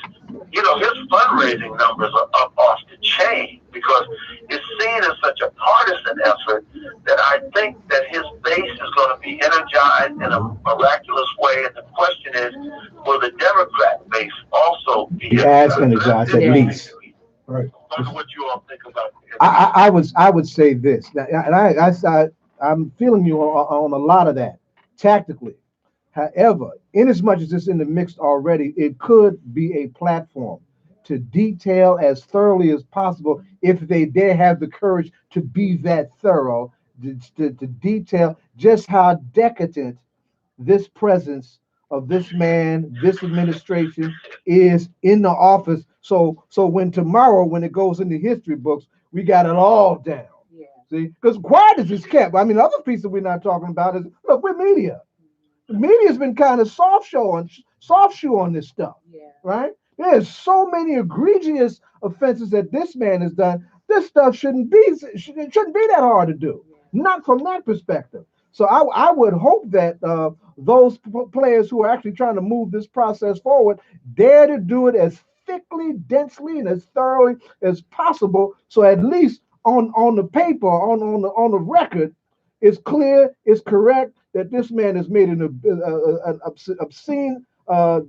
you know, his fundraising numbers are up off the chain because it's seen as such a partisan effort that I think that his base is going to be energized in a miraculous way. And the question is, will the Democrat base also be As energized, at least. Right. I wonder what you all think about it. I would say this, and I'm feeling you on a lot of that tactically. However, in as much as it's in the mix already, it could be a platform to detail as thoroughly as possible if they dare have the courage to be that thorough, to detail just how decadent this presence of this man, this administration is in the office. So when tomorrow, when it goes in the history books, we got it all down. Yeah. See, because quiet is his kept. I mean, the other piece that we're not talking about is, look, we're media. The media's been kind of soft shoe on this stuff, right? There's so many egregious offenses that this man has done. This stuff shouldn't be that hard to do, not from that perspective. So I would hope that those players who are actually trying to move this process forward dare to do it as thickly, densely, and as thoroughly as possible. So at least on the paper, on the record, it's clear, it's correct that this man has made an obscene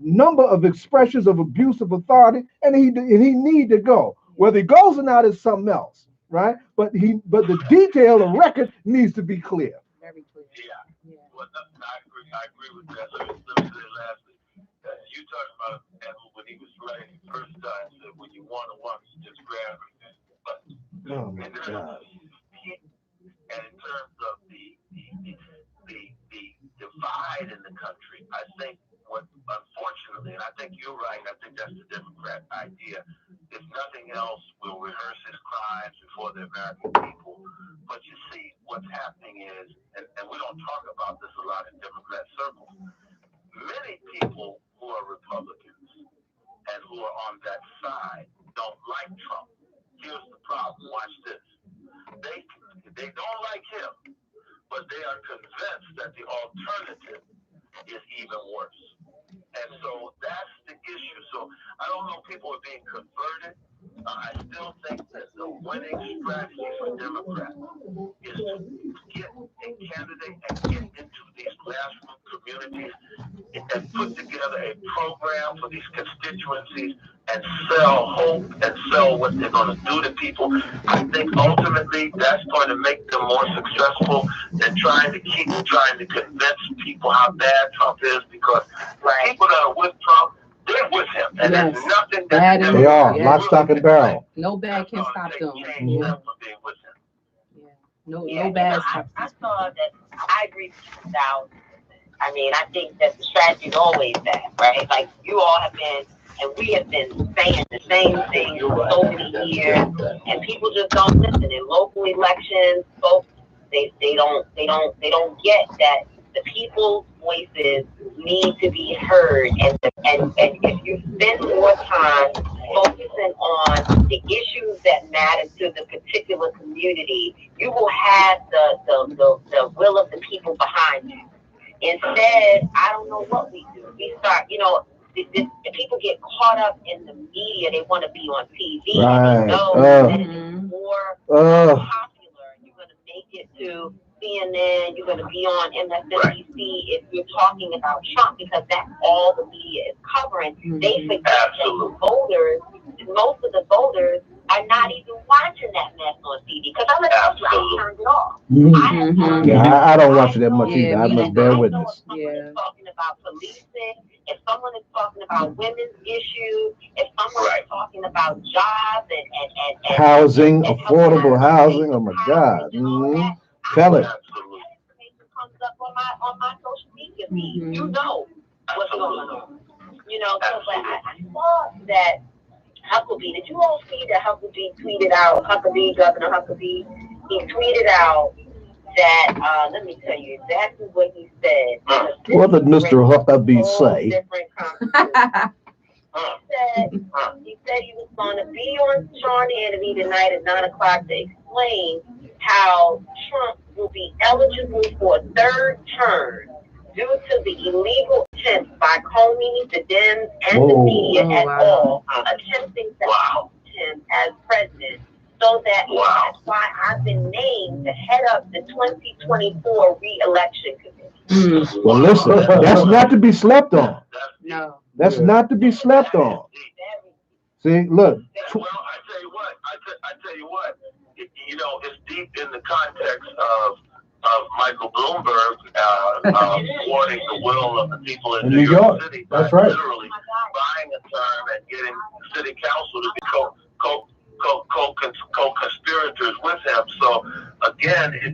number of expressions of abuse of authority, and he need to go. Whether he goes or not is something else, right? But the detail of record needs to be clear. Very clear. Yeah. Well, I agree with that. Let me say lastly, you talking about when he was writing the first time, said when you want a woman, you just grab her. But Oh my God. And in terms of the divide in the country, I think unfortunately, and I think you're right, I think that's the Democrat idea, if nothing else, we'll rehearse his crimes before the American people. But you see, what's happening is, and we don't talk about this a lot in Democrat circles, many people who are Republicans and who are on that side don't like Trump. Here's the problem, watch this. They don't like him, but they are convinced that the alternative is even worse. And so that's the issue. So I don't know if people are being converted. I still think that the winning strategy for Democrats is to get a candidate and get into these grassroots communities and put together a program for these constituencies and sell hope and sell what they're going to do to people. I think ultimately that's going to make them more successful than trying to convince people how bad Trump is, because people that are with Trump, they're with him. And there's nothing that They are, lock, stock, and barrel. No bad can stop them. Change them from being with him. No bad stuff. I saw that. I agree with you, Sal. I mean, I think that the strategy is always that, right? Like you all have been, and we have been saying the same thing for so many years, and people just don't listen. In local elections, folks, they don't get that the people's voices need to be heard, and if you spend more time focusing on the issues that matter to the particular community, you will have the will of the people behind you. Instead, I don't know what we do. We start, the people get caught up in the media. They want to be on TV. Right. And they know that it's more popular. You're going to make it to CNN. You're going to be on MSNBC if you're talking about Trump, because that's all the media is covering. They forget that the voters, most of the voters, are not even watching that mess on TV. Because I'm I turned it off. Yeah, I don't watch it that much either. I must bear witness. Talking about policing if someone is talking about women's issues, if someone is talking about jobs and housing, and affordable housing, housing. Oh my God. and all that, Tell it. information comes up on my social media feed. You know what's going on. You know, so but I saw that Huckabee. Did you all see that Huckabee tweeted out? Governor Huckabee, he tweeted out that let me tell you exactly what he said. What did Mr. Huckabee say? He said he was going to be on Sean Hannity tonight at 9 o'clock to explain how Trump will be eligible for a third term due to the illegal attempts by Comey, the Dems, and the media at all attempting to oust him as president. So that's why I've been named to head up the 2024 re-election committee. Well, listen, that's not to be slept on. No. That's not to be slept on. See, look. Well, I tell you what. You know, it's deep in the context of Michael Bloomberg thwarting the will of the people in New York City. That's right. Literally buying a term and getting city council to be co-conspirators with him. So again, it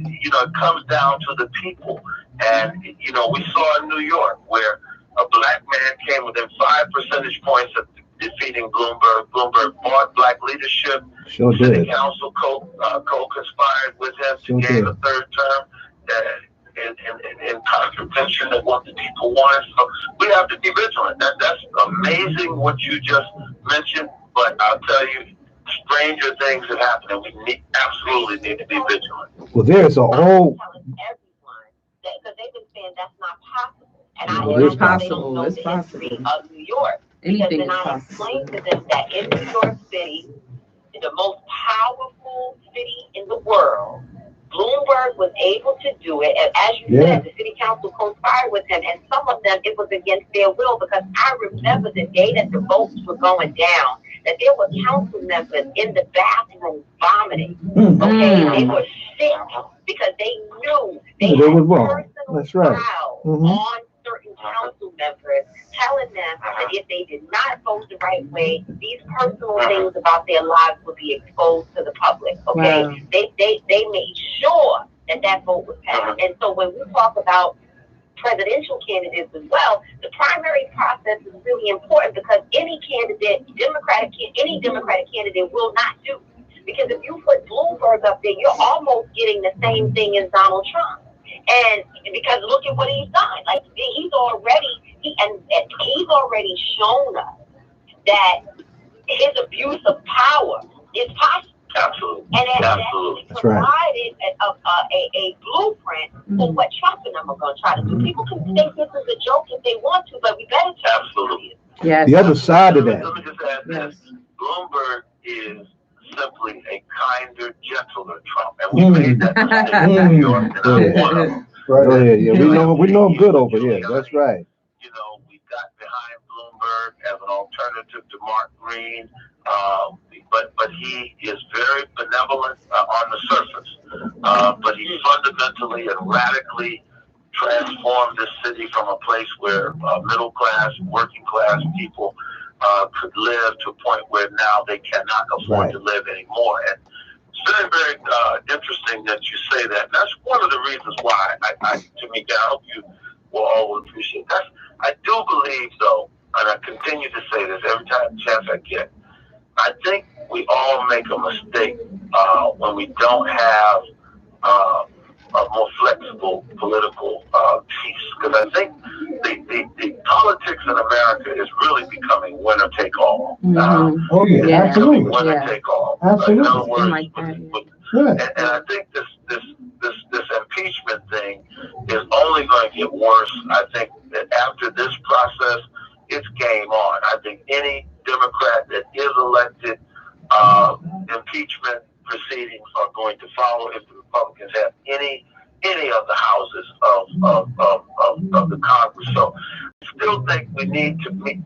comes down to the people. And we saw in New York where a black man came within 5 percentage points of defeating Bloomberg. Bloomberg bought black leadership. Sure did. City council co-conspired with him to gain a third term in contravention of what the people wanted. So we have to be vigilant. That's amazing what you just mentioned, but I'll tell you, stranger things have happened, and we absolutely need to be vigilant. Well, there's a whole. Telling everyone that because they've been saying that's not possible, and It's I possible. know It's the possible. history of New York. Anything Because is then I possible. explained to them that in New York City, the most powerful city in the world, Bloomberg was able to do it, and as you said, the city council conspired with him, and some of them, it was against their will, because I remember the day that the votes were going down, that there were council members in the bathroom vomiting, okay? They were sick because they knew they They had were wrong. personal That's right. files Mhm. on certain council members telling them that if they did not vote the right way, these personal things about their lives would be exposed to the public, okay? Wow. They made sure that vote was passed. And so when we talk about presidential candidates as well, the primary process is really important because any Democratic candidate will not do. Because if you put Bloomberg up there, you're almost getting the same thing as Donald Trump. And because look at what he's done. Like he's already shown us that his abuse of power is possible. Absolutely. And Absolutely. that provided a blueprint for what Trump and them are going to try to do. People can think this is a joke if they want to, but we better take it serious. Yes. The other side of that. Let me just add this. Bloomberg is simply a kinder, gentler Trump. And we made that mistake in New York, and I'm one of them. Go ahead. Yeah, we know him good over here. That's right. We got behind Bloomberg as an alternative to Mark Green. But he is very benevolent on the surface. But he fundamentally and radically transformed this city from a place where middle class, working class people could live to a point where now they cannot afford to live anymore. And it's very, very interesting that you say that. And that's one of the reasons why Tamika, I hope you will all appreciate that. I do believe, though, and I continue to say this every chance I get, I think we all make a mistake when we don't have a more flexible political piece. Because I think the politics in America is really becoming winner take all. Oh yeah, Yeah. absolutely. Winner take all. Absolutely. In other words, Like that, and I think this impeachment thing is only going to get worse. I think that after this process, it's game on. I think any Democrat that is elected, impeachment proceedings are going to follow if the Republicans have any of the houses of the Congress. So I still think we need to be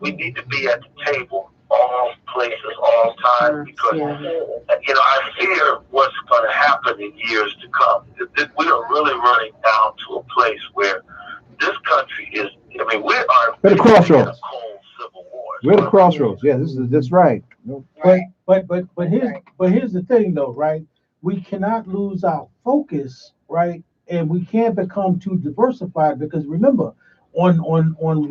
at the table all places, all time, because I fear what's going to happen in years to come. We are really running down to a place where this country is, I mean, we are We're the crossroads. in a cold civil war. We're the crossroads. Yeah, that's right. But here's the thing though, right? We cannot lose our focus, right? And we can't become too diversified because remember, on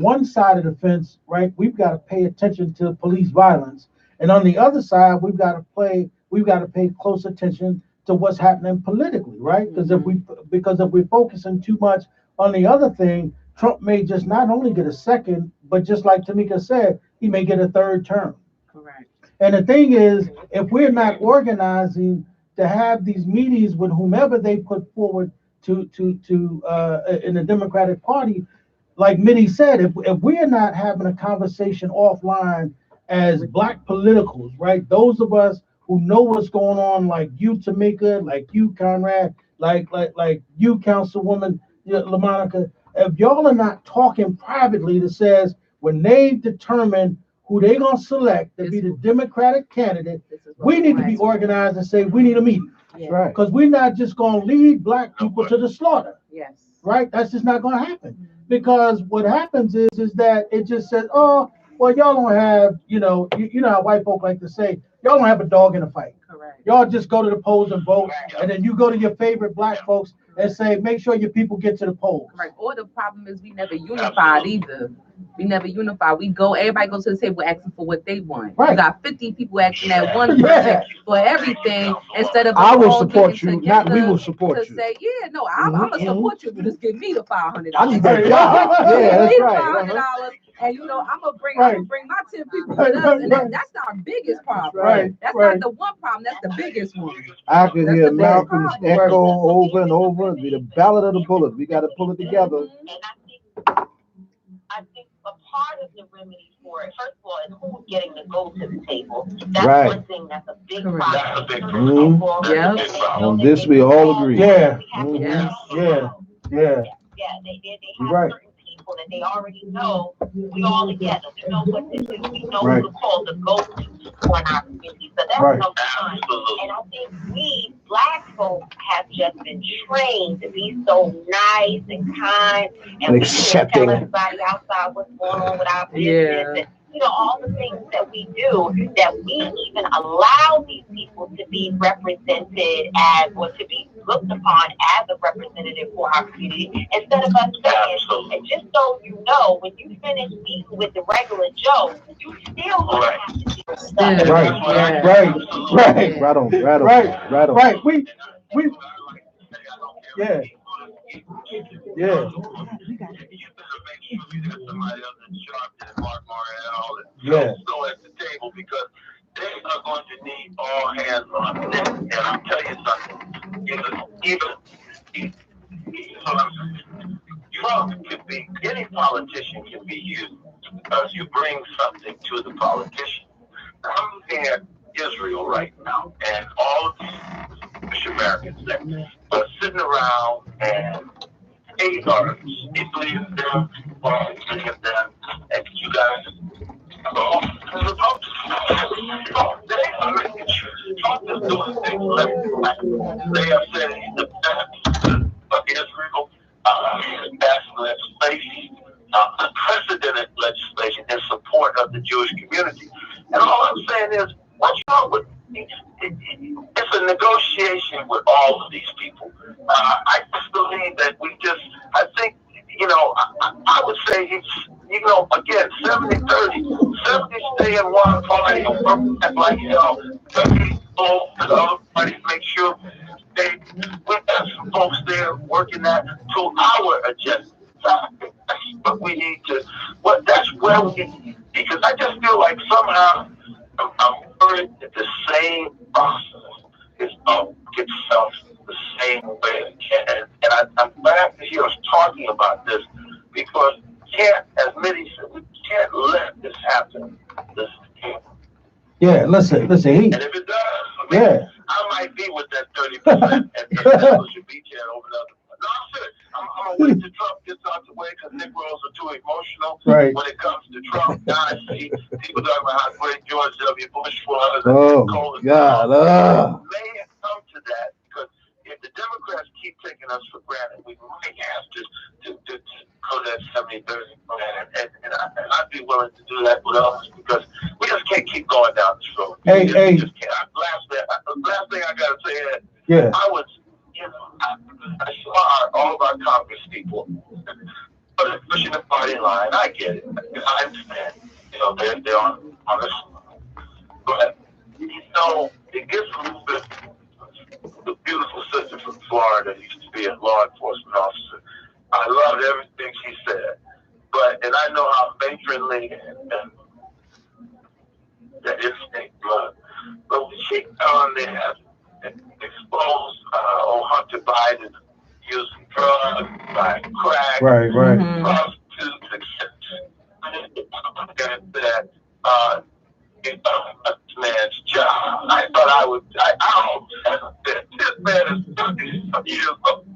one side of the fence, right, we've got to pay attention to police violence, and on the other side, we've got to pay close attention to what's happening politically, right? Because if we're focusing too much on the other thing, Trump may just not only get a second, but just like Tamika said, he may get a third term. Correct. And the thing is, if we're not organizing to have these meetings with whomever they put forward to in the Democratic Party, like Mitty said, if we're not having a conversation offline as Black politicals, right? Those of us who know what's going on, like you, Tamika, like you, Conrad, like you, Councilwoman LaMonica, if y'all are not talking privately that says when they determine who they gonna select to be the Democratic candidate, we need to be organized and say we need a meeting. Yeah. Right. Because we're not just gonna lead Black people to the slaughter. Yes. Right? That's just not gonna happen. Because what happens is that it just says, oh, well, y'all don't have, you know how white folk like to say, y'all don't have a dog in a fight. Correct. Y'all just go to the polls and vote, and then you go to your favorite Black folks and say, make sure your people get to the polls. Correct. Or the problem is we never unified either. We never unified. Everybody goes to the table asking for what they want. Right. You got 50 people asking that one person Yeah. for everything instead of I will all support getting you, not we together will support to you. say, yeah, no, I'm gonna support you if you just give me the $500. I need that Right. job. Yeah, Give that's me the right. $500, and I'm gonna bring Right. my 10 people Right, with us, right, and right. that's our biggest problem. Right, That's right. not the one problem. That's the biggest one. I can That's hear the big Malcolm's problem. echo over and over. It'll be the ballad of the bullet. We got to pull it together. And I think a part of the remedy for it, first of all, is who's getting to go to the table. That's Right. one thing that's a big Correct. problem. That's a big Mhm. problem. Yeah. That's a big problem. On this, we all agree. Yeah. Mhm. Yes. Yeah. Yeah, they You're have right. certain people that they already know. We all together. We know what to do. We know Right. who to call the go-to for our community. So that's Right. number one. Absolutely. And I think we Black folks have just been trained to be so nice and kind, and we Accepting. tell everybody outside what's going on with our business, Yeah. and all the things that we do, that we even allow these people to be represented as, or to be looked upon as a representative for our community, instead of us saying, and just so you know, when you finish meeting with the regular Joe, you still gonna have to do stuff. Still. Right. Yeah. Right. Right on. Right. We yeah. Yeah. Yeah. So at the table, because they are going to need all hands on deck. And I'll tell you something. Even Trump can be, any politician can be used because you bring something to the politician. I'm looking at Israel right now, and all of these Jewish Americans that are sitting around and they believe them, or many of them, and you guys go to the vote. They are Trump is doing things left and right. They are saying he's the best of Israel, passing legislation, unprecedented legislation in support of the Jewish community. And all I'm saying is, what's wrong with it's a negotiation with all of these people. I just believe that I think, I would say it's, again, 70-30. 70 stay in one party, like, 30 go to the other party, make sure we have some folks there working that to our agenda. So I think that's what we need to, that's where we, because I just feel like somehow I'm worried that the same process is itself the same way. And I'm glad to hear us talking about this, because as Mitty said, we can't let this happen. Yeah. Listen. And if it does, I might be with that 30% and that should be there over the other. No, I'm serious. I'm gonna wait till Trump gets out the way, because Negroes are too emotional when it comes to Trump. Now I see people talking about how great George W. Bush was. Oh, God. May it come to that, because if the Democrats keep taking us for granted, we might have to go me Thursday, and I'd be willing to do that with others because we just can't keep going down this road. Hey. We just can't. Last thing I gotta say is, Yeah. I was, I saw all of our Congress people, but especially the party line. I get it. I understand. They're on this, but it gives a little bit. The beautiful sister from Florida used to be a law enforcement officer. I loved everything she said, and I know how matronly and that instinct was. But when she on there and exposed Hunter Biden using drugs, buying crack, Right. prostitutes, etc., that this man's job. I thought this man is 30 years old.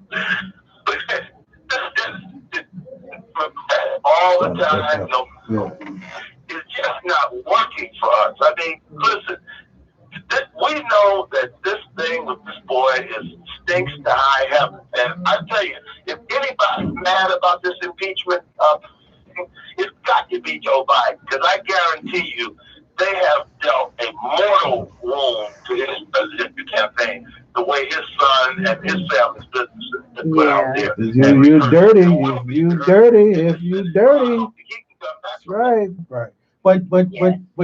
All the time, it's just not working for us. I mean, listen, we know that this thing with this boy stinks to high heaven. And I tell you, if anybody's mad about this impeachment, it's got to be Joe Biden, because I guarantee you, they have dealt a mortal wound to his presidential campaign, the way his son and his family's business has been put out there. You dirty. That's right. Right. But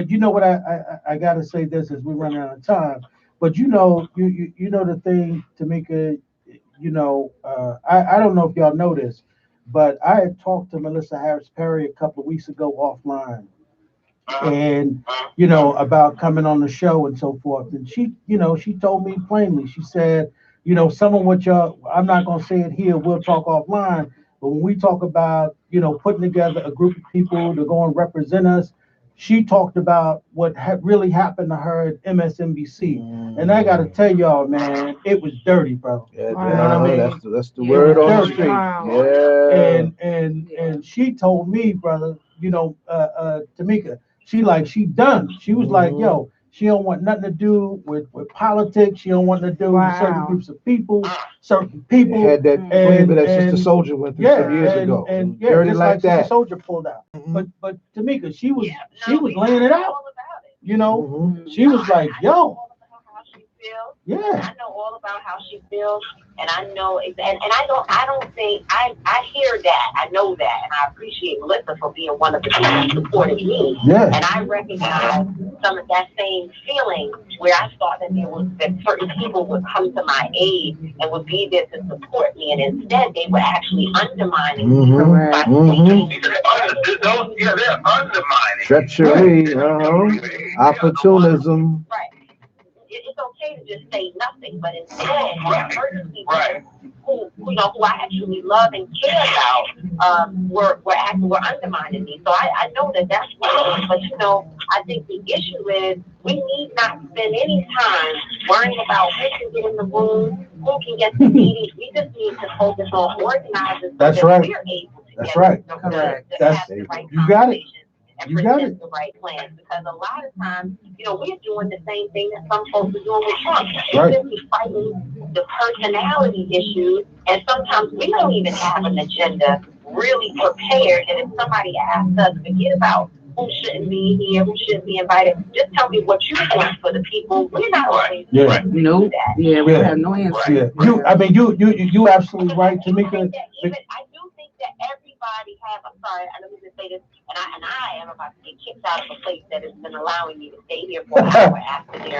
you know what, I gotta say this as we run out of time. But you know the thing, Tamika, I don't know if y'all know this, but I had talked to Melissa Harris Perry a couple of weeks ago offline. And about coming on the show and so forth, and she told me plainly, she said, some of what I'm not going to say it here, we'll talk offline, but when we talk about putting together a group of people to go and represent us, she talked about what really happened to her at MSNBC. And I got to tell y'all, man, it was dirty, bro. Yeah, you know what I mean? That's the word on the street. Wow. Yeah. And she told me, brother, Tamika, she done. She was like, yo, she don't want nothing to do with politics. She don't want to do with certain groups of people, certain people. Had that flavor that Sister Soldier went through some years ago. And dirty just like that. Sister Soldier pulled out. But Tamika, she was laying it out. She was like, yo. Yeah. I know all about how she feels, and I know, and I don't think I hear that. I know that, and I appreciate Melissa for being one of the people who supported me. Yeah. And I recognize some of that same feeling where I thought that certain people would come to my aid and would be there to support me, and instead they were actually undermining me. Correct. They're undermining. Treachery, opportunism. Right. It's okay to just say nothing, but instead, certain people who I actually love and care about, were undermining me. So I know that's wrong. But I think the issue is we need not spend any time worrying about who can get in the room, who can get the meetings. We just need to focus on organizing so That's that right. we're able to That's get right. to Correct. have the right You got it. conversations and You got present the right plans, because a lot of times, we're doing the same thing that some folks are doing with Trump. Right. We're simply fighting the personality issues, and sometimes we don't even have an agenda really prepared. And if somebody asks us, forget about who shouldn't be here, who shouldn't be invited. Just tell me what you want for the people. We're not always Yeah. going to do Nope. that. Yeah, we have no answer. Yeah. You absolutely right, Tamika. I do think that everybody has. I'm sorry, I don't mean to say this, and I am about to get kicked out of a place that has been allowing me to stay here for an hour after they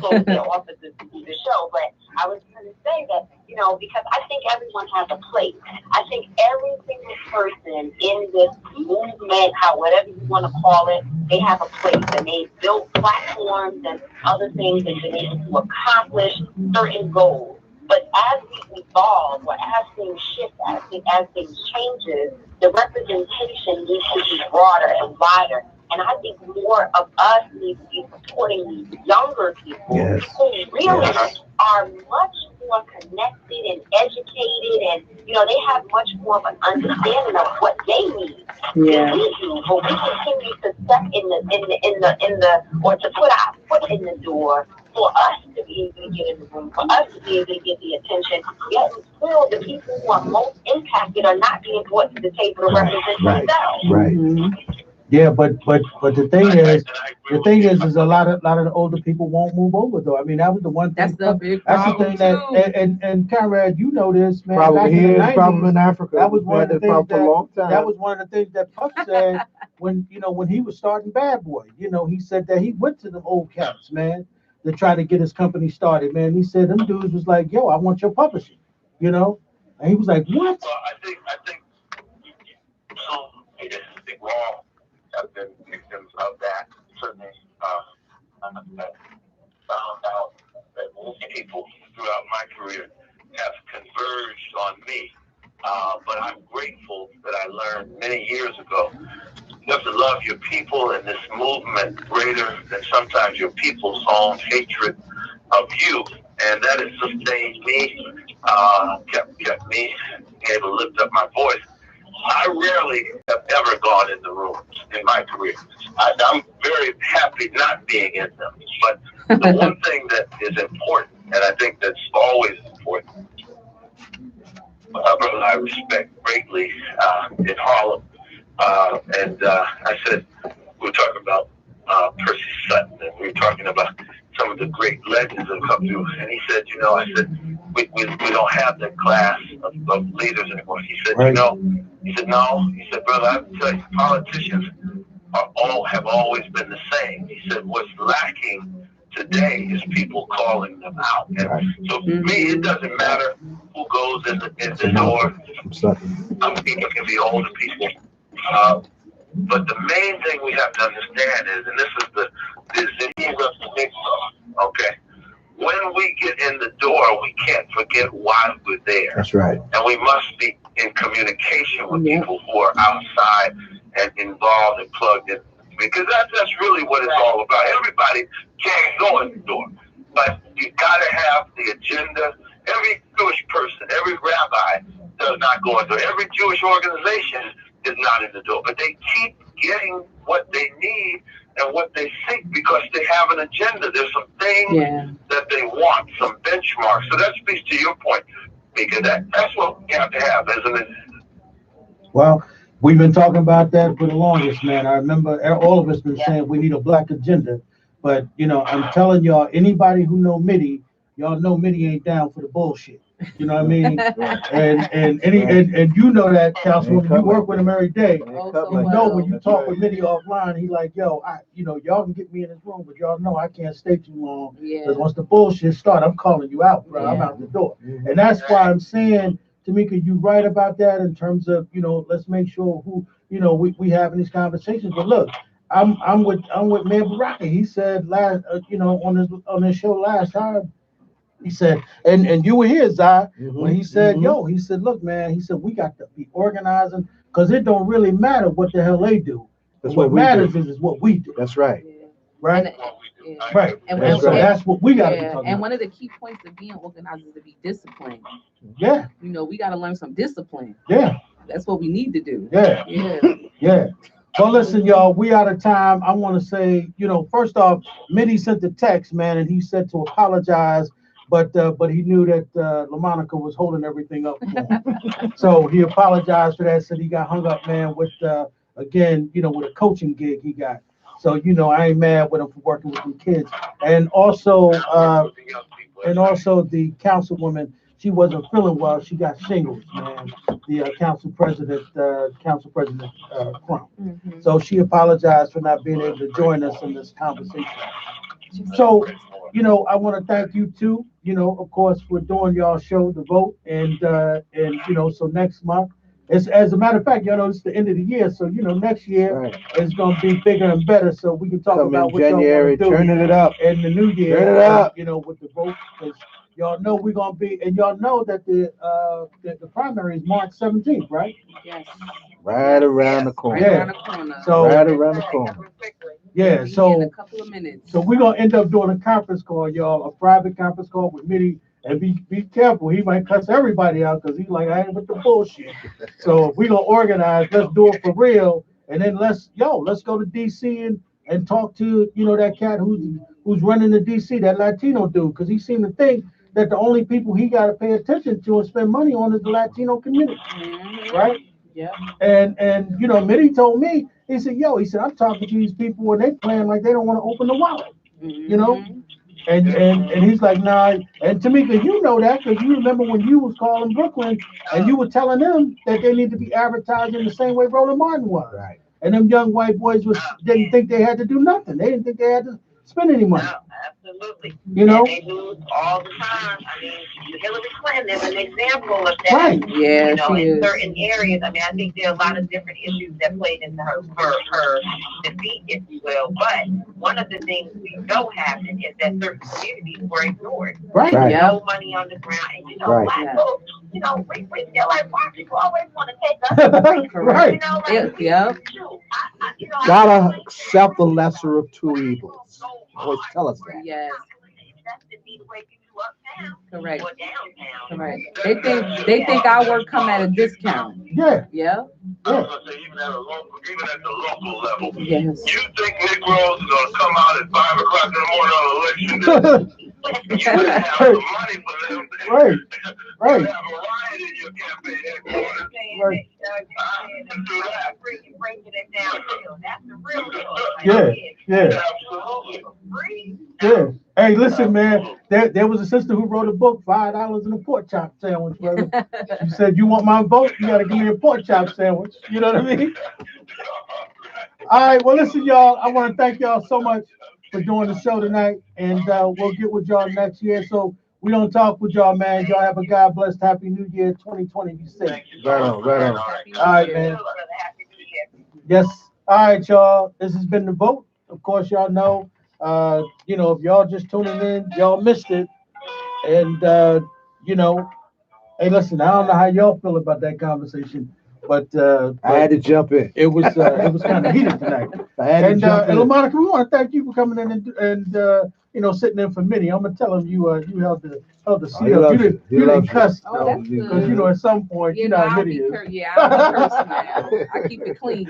closed their offices to do the show. But I was going to say that, because I think everyone has a place. I think every single person in this movement, whatever you want to call it, they have a place, and they built platforms and other things and been able to accomplish certain goals. But as we evolve, or as things shift, as things changes, the representation needs to be broader and wider. And I think more of us need to be supporting these younger people who really are much more connected and educated, and they have much more of an understanding of what they need than we do. But we continue to step or to put our foot in the door for us to be able to get in the room, for us to be able to get the attention. Yet still, the people who are most impacted are not being brought to the table to represent themselves. Right. Yeah, but the thing is a lot of the older people won't move over though. I mean, that was the one thing. That's the big That's the problem thing too. and Conrad, you know this, man. Problem back in here, the 90s, problem in Africa. that was one of the things for a long time. that was one of the things that Puff said when he was starting Bad Boy. He said that he went to the old cats, man, to try to get his company started, man. He said them dudes was like, yo, I want your publishing, and he was like, what? Well, I think so. I guess we all have been victims of that. Certainly, I found out that many people throughout my career have converged on me. But I'm grateful that I learned many years ago. You have to love your people in this movement greater than sometimes your people's own hatred of you. And that has sustained me, kept me able to lift up my voice. I rarely have ever gone in the rooms in my career. I'm very happy not being in them. But the one thing that is important, and I think that's always important, a brother I respect greatly in Harlem, and I said, we were talking about Percy Sutton, and we were talking about some of the great legends that come through. And he said, I said, we don't have that class of leaders anymore. He said, Right. no. He said, brother, I can tell you, politicians have always been the same. He said, what's lacking today is people calling them out. And so for me, it doesn't matter who goes in the door. People can be older people. But the main thing we have to understand is, and this is the okay, when we get in the door, we can't forget why we're there. That's right. And we must be in communication with people who are outside and involved and plugged in. Because that's really what it's all about. Everybody can't go in the door. But you gotta have the agenda. Every Jewish person, every rabbi does not go in the door. Every Jewish organization is not in the door. But they keep getting what they need and what they seek because they have an agenda. There's some things that they want, some benchmarks. So that speaks to your point, because that's what we have to have, isn't it? Well, we've been talking about that for the longest, man. I remember all of us been saying we need a black agenda. But, I'm telling y'all, anybody who know Mitty, y'all know Mitty ain't down for the bullshit. You know what I mean? and you know that, Councilwoman, you work with him every day. When you talk with Mitty offline, he like, yo, y'all can get me in this room, but y'all know I can't stay too long. Because once the bullshit start, I'm calling you out, bro. I'm out the door. And that's why I'm saying, Tamika, you right about that in terms of, let's make sure who, we having these conversations. But look, I'm with Mayor Baraka. He said last, on this show last time, he said, and you were here, Zai, when he said, he said, look, man, he said, we got to be organizing because it don't really matter what the hell they do. What matters is what we do. That's right. Right? Right. And so that's what we got to be talking about. And one of the key points of being organized is to be disciplined. Yeah. We got to learn some discipline. Yeah. That's what we need to do. Yeah. Yeah. Well, listen, y'all, we out of time. I want to say, first off, Mitty sent the text, man, and he said to apologize, but he knew that LaMonica was holding everything up for him. So he apologized for that, said he got hung up, man, with, again, with a coaching gig he got. So, I ain't mad with him for working with them kids. And also the councilwoman, she wasn't feeling well. She got shingles, man. The council president, Crump. So she apologized for not being able to join us in this conversation. So, I want to thank you too, of course, for doing y'all show, The Vote. And so next month, as a matter of fact, it's the end of the year. So, next year it's going to be bigger and better. So we can talk about what January, y'all want to do. turning it up. In the new year. Turn it up. With The Vote. Because y'all know we're going to be, and y'all know that the primary is March 17th, right? Yes. Right around the corner. Right around the corner. So, right around the corner. Yeah, so in a couple of minutes. So we're gonna end up doing a conference call, y'all, a private conference call with Mitty, and be careful. He might cuss everybody out because he's like, I ain't with the bullshit. So if we're gonna organize, let's do it for real, and then let's go to DC and and talk to, that cat who's running the DC, that Latino dude, because he seemed to think that the only people he got to pay attention to and spend money on is the Latino community, right? Yeah. And Mitty told me, he said, I'm talking to these people and they playing like they don't want to open the wallet, And he's like, nah. And Tamika, you know that because you remember when you was calling Brooklyn and you were telling them that they need to be advertising the same way Roland Martin was. Right. And them young white boys didn't think they had to do nothing. They didn't think they had to spend any money. No, absolutely. You know? And they lose all the time. I mean, Hillary Clinton is an example of that. Right. Yeah, You know, she in is. certain areas. I mean, I think there are a lot of different issues that played into her defeat, if you will. But one of the things we know happened is that certain communities were ignored. Right. Right. Yep. No money on the ground. And Right. black folks, we feel like white people always want to take us. Right. You know, like, Yep. I Gotta accept the lesser of two evils. Always tell us that. Yes. That's the way you do uptown Correct. or downtown. Correct. They think our work come at a discount. Yeah. Yeah. I was gonna say, even at the local level. Yes. You think Negroes are gonna come out at 5 o'clock in the morning on election day? You would have some money for them. Right. Right. You have a riot in your campaign headquarters. Right. Breaking it down. That's the real deal. Yeah. Absolutely. Free. Yeah. Hey, listen, man. There was a sister who wrote a book, $5 in a pork chop sandwich, brother. She said, "You want my vote? You got to give me a pork chop sandwich." You know what I mean? All right. Well, listen, y'all. I want to thank y'all so much for doing the show tonight, and we'll get with y'all next year. So we don't talk with y'all, man. Y'all have a God blessed Happy New Year 2020. Be safe. Right on, right on. All right, man. Yes. All right, y'all. This has been the vote. Of course, y'all know. If y'all just tuning in, y'all missed it. And hey, listen. I don't know how y'all feel about that conversation, but I had to jump in. it was kind of heated tonight. I had to And jump in. LaMonica, we want to thank you for coming in and sitting in for Minnie. I'm gonna tell him you held the seat he up. loves You it. He didn't loves it. cuss Oh, though, that's because good. at some point you know how Minnie is. I'm a person now. I keep it clean.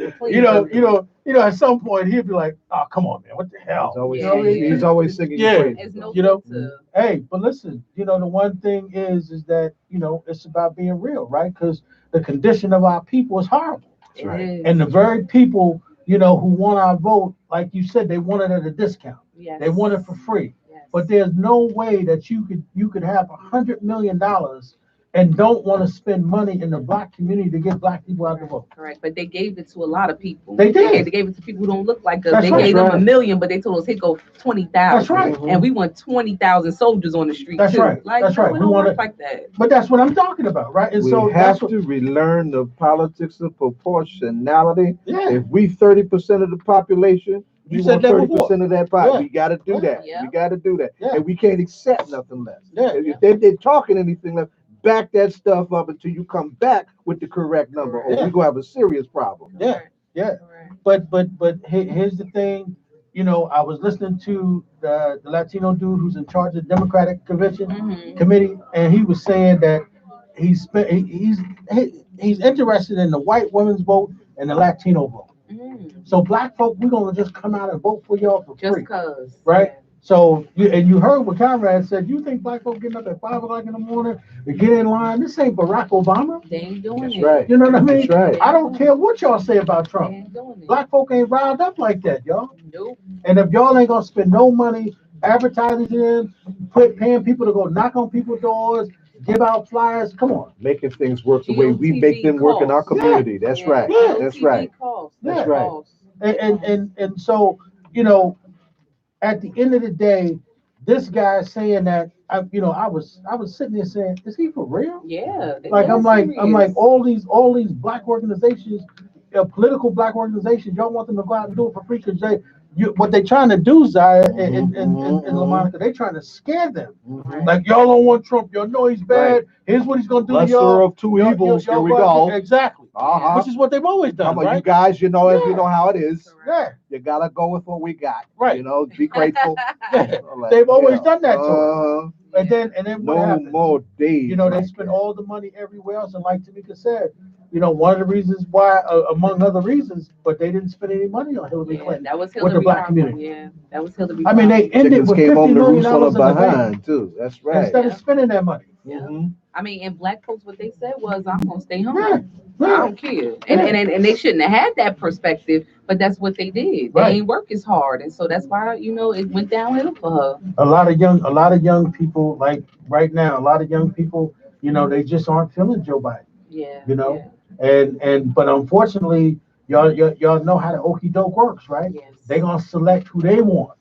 At some point he'll be like, "Oh, come on, man, what the hell?" He's always, You know what I mean? he's always singing Yeah. your praises. There's no You know, filter. Hey, but listen, the one thing is that it's about being real, right? Because the condition of our people is horrible, It right. is. and the very people who want our vote, like you said, they want it at a discount. Yes. They want it for free. Yes. But there's no way that you could have $100 million and don't want to spend money in the black community to get black people out the vote. Correct. But they gave it to a lot of people. They did. They gave it to people who don't look like us. That's They right. gave them Right. $1 million, but they told us, "Hey, go 20,000." That's right. And we want 20,000 soldiers on the street That's too. right. Like, That's no, right. it We don't wanna- work like that. But that's what I'm talking about, right? And We so have that's what, to relearn the politics of proportionality. yeah. If we 30% of the population, You you said want that 30% of that pie. Yeah. We got to do that. Yeah. We got to do that. Yeah. And we can't accept nothing less. Yeah. If they're talking anything less, back that stuff up until you come back with the correct number, or Yeah. we're gonna have a serious problem. Yeah. Yeah. Correct. But here's the thing, I was listening to the Latino dude who's in charge of the Democratic Convention Mhm. Committee, and he was saying that he's interested in the white women's vote and the Latino vote. Mhm. So black folk, we're gonna just come out and vote for y'all for Just free, cause. right? So you heard what Conrad said. You think black folk getting up at 5 o'clock in the morning to get in line? This ain't Barack Obama. They ain't doing That's it. right. You know what I mean? That's right. I don't care what y'all say about They Trump. ain't doing it. Black folk ain't riled up like that, y'all. Nope. And if y'all ain't gonna spend no money advertising them, paying people to go knock on people's doors, give out flyers, come on. Making things work the way we GOTV make them work in our calls. community. That's Yeah. right. Yeah. That's GOTV right. calls. That's right. Calls. And so, at the end of the day, this guy saying that I was sitting there saying, is he for real? Yeah. they Like are I'm like serious. all these black organizations, political black organizations, y'all want them to go out and do it for free because what they trying to do, Zaya and LaMonica, they trying to scare them. Mhm. Like y'all don't want Trump, y'all know he's bad. Right. Here's what he's gonna do to Lesser y'all. of two Y'all- evils. y'all Here we go out go. there- Exactly. Uh-huh. Which is what they've always done, Come on, right? you guys, you know Yeah. how it is. Yeah, You gotta go with what we got. Right. Be grateful. yeah. Like, They've always yeah. done that to us. And then what No happens? more days. They like spend all the money everywhere else, and like Tamika said, you know, one of the reasons why, among other reasons, but they didn't spend any money on Hillary Yeah, Clinton that was with Hillary the black problem. community. Yeah, that was Hillary. I mean, they ended Chickens with came $50 home to million roost on in her the bank behind too. That's right. instead of Yeah. spending that money. Yeah. Mhm. I mean, and black folks, what they said was, I'm gonna stay home. Yeah, I yeah. don't care. And they shouldn't have had that perspective, but that's what they did. They Right. ain't work as hard. And so that's why, you know, it went downhill for her. A lot of young people, like right now, a lot of young people, you know, they just aren't feeling Joe Biden. Yeah. You know, yeah. but unfortunately, y'all know how the okie doke works, right? Yes. They gonna select who they want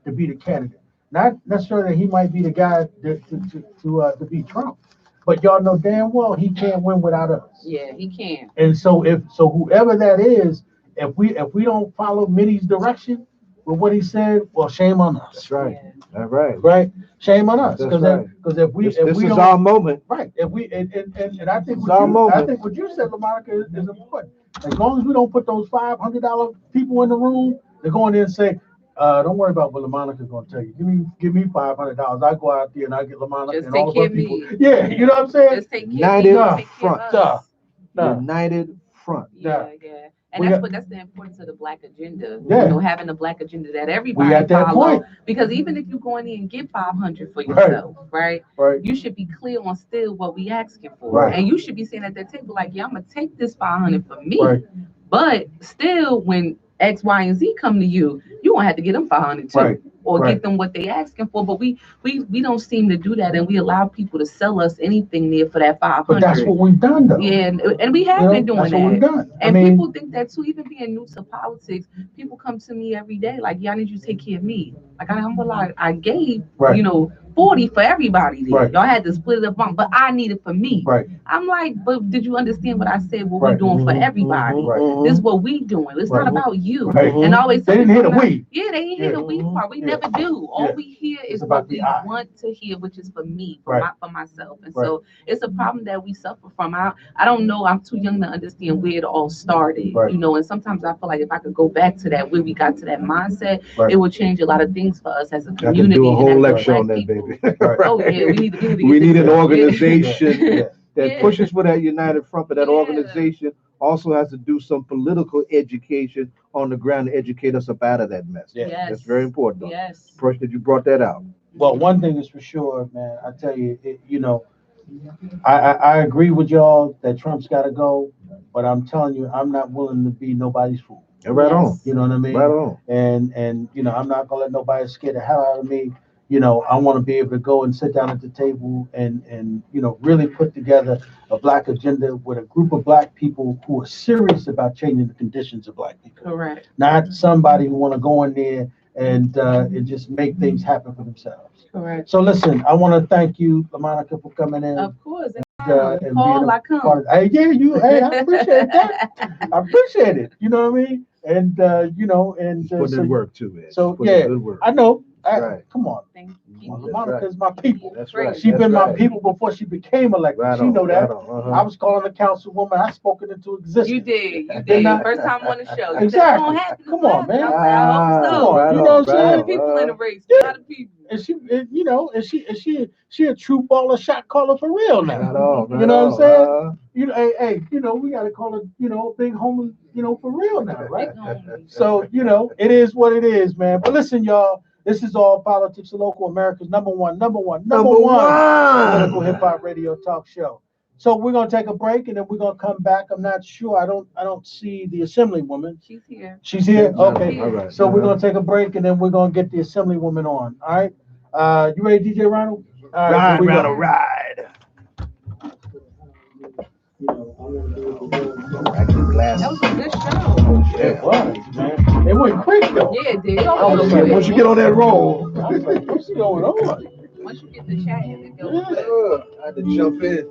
to be the candidate. Not necessarily that he might be the guy to beat Trump, but y'all know damn well he can't win without us. Yeah, he can. And so whoever that is, if we don't follow Mitty's direction with what he said, well, shame on us. That's right. Yeah. That's right. Right? Shame on us. That's Because right. if we This don't, is our moment. right, if we and I think It's our I moment. think what you said, LaMonica, is important. As long as we don't put those $500 people in the room, they're going in and say, don't worry about what LaMonica's going to tell you. Give me $500. I go out there and I get LaMonica Just and take all of care our of people. me. Yeah, you know what I'm saying? Just take care United of me. Take care front. of us. Nah. United front. Yeah. And that's the importance of the black agenda. Yeah. You know, having a black agenda that We everybody at that follow. point. Because even if you go in there and get 500 for yourself, right? Right. You should be clear on still what we asking for. Right. And you should be saying at that table, like, yeah, I'm gonna take this 500 for me. Right. But still, when X, Y, and Z come to you, you gonna have to get them 500 too. Right. Or Right. get them what they asking for. But we don't seem to do that, and we allow people to sell us anything there for that 500. But that's what we've done, though. Yeah, and we have You know, been doing that's what we've that. done. And I mean, people think that too, even being new to politics, people come to me every day like, yeah, I need you to take care of me. Like, I gave, Right. you know, 40 for everybody there. Right. Y'all had to split it up, but I need it for me. right, I'm like, but did you understand what I said? What Right. we doing for Mhm, everybody? right. This is what we doing. It's Right. not about you. Right. And I always They tell didn't hear people the now, we. Yeah, they ain't hear the we Yeah. part. We Yeah. never do. All Yeah. we hear is It's about what we the I. want to hear, which is for me, Right. for myself. And Right. so it's a problem that we suffer from. I don't know. I'm too young to understand where it all started. Right. You know, and sometimes I feel like if I could go back to that, where we got to that mindset, Right. it would change a lot of things for us as a I community. can do a and whole as lecture black on that, people. baby. Oh yeah, we need to We get need this an done. organization Yeah. that Yeah. pushes for that united front, but that Yeah. organization also has to do some political education on the ground to educate us up out of that mess. Yeah. Yes. That's very important. Yes. First that you brought that out. Well, one thing is for sure, man. I tell you, I agree with y'all that Trump's got to go, but I'm telling you, I'm not willing to be nobody's fool. Right on. Yes. You know what I mean? Right on. And I'm not gonna let nobody scare the hell out of me. I want to be able to go and sit down at the table and really put together a black agenda with a group of black people who are serious about changing the conditions of black people. Correct. Not somebody who want to go in there and just make things happen for themselves. Correct. So listen, I want to thank you, LaMonica, for coming in. Of course. And Paul, being I come. part of, hey, I appreciate that. I appreciate it. You know what I mean? And Putting so, in work too, man. so, Putting yeah, in good work. I know. Right. Come on. Thank you. LaMonica is my people. That's Great. right. She's That's been my right. people before she became elected. Right She on, know that. right on, uh-huh. I was calling the councilwoman. I spoke it into existence. You did. You Didn't did. I? First time on the show. You said, Exactly. "It don't happen Come this on, man. last time." I hope Come so. on, right you know what I'm A lot saying? of people in the race. Yeah. A lot of people. And she a true baller shot caller for real now. Right on, right You know what I'm on, saying? Hey, we gotta call it, big homie, for real now, right? Big homie. So, it is what it is, man. But listen, y'all, this is All Politics Local, America's number one political hip hop radio talk show. So we're gonna take a break and then we're gonna come back. I'm not sure. I don't see the assemblywoman. She's here. She's here? Okay. All right. So we're gonna take a break and then we're gonna get the assemblywoman on. All right. You ready, DJ Ronald? All right, here we go. ride. That was a good show. It was, man. It went quick though. Yeah, it did. I was Yeah, like, once you get on that roll. I was like, what's going on? Once you get the chat in, it goes. Yeah. I had to jump in.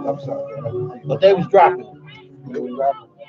I'm sorry. But they was dropping. They was dropping.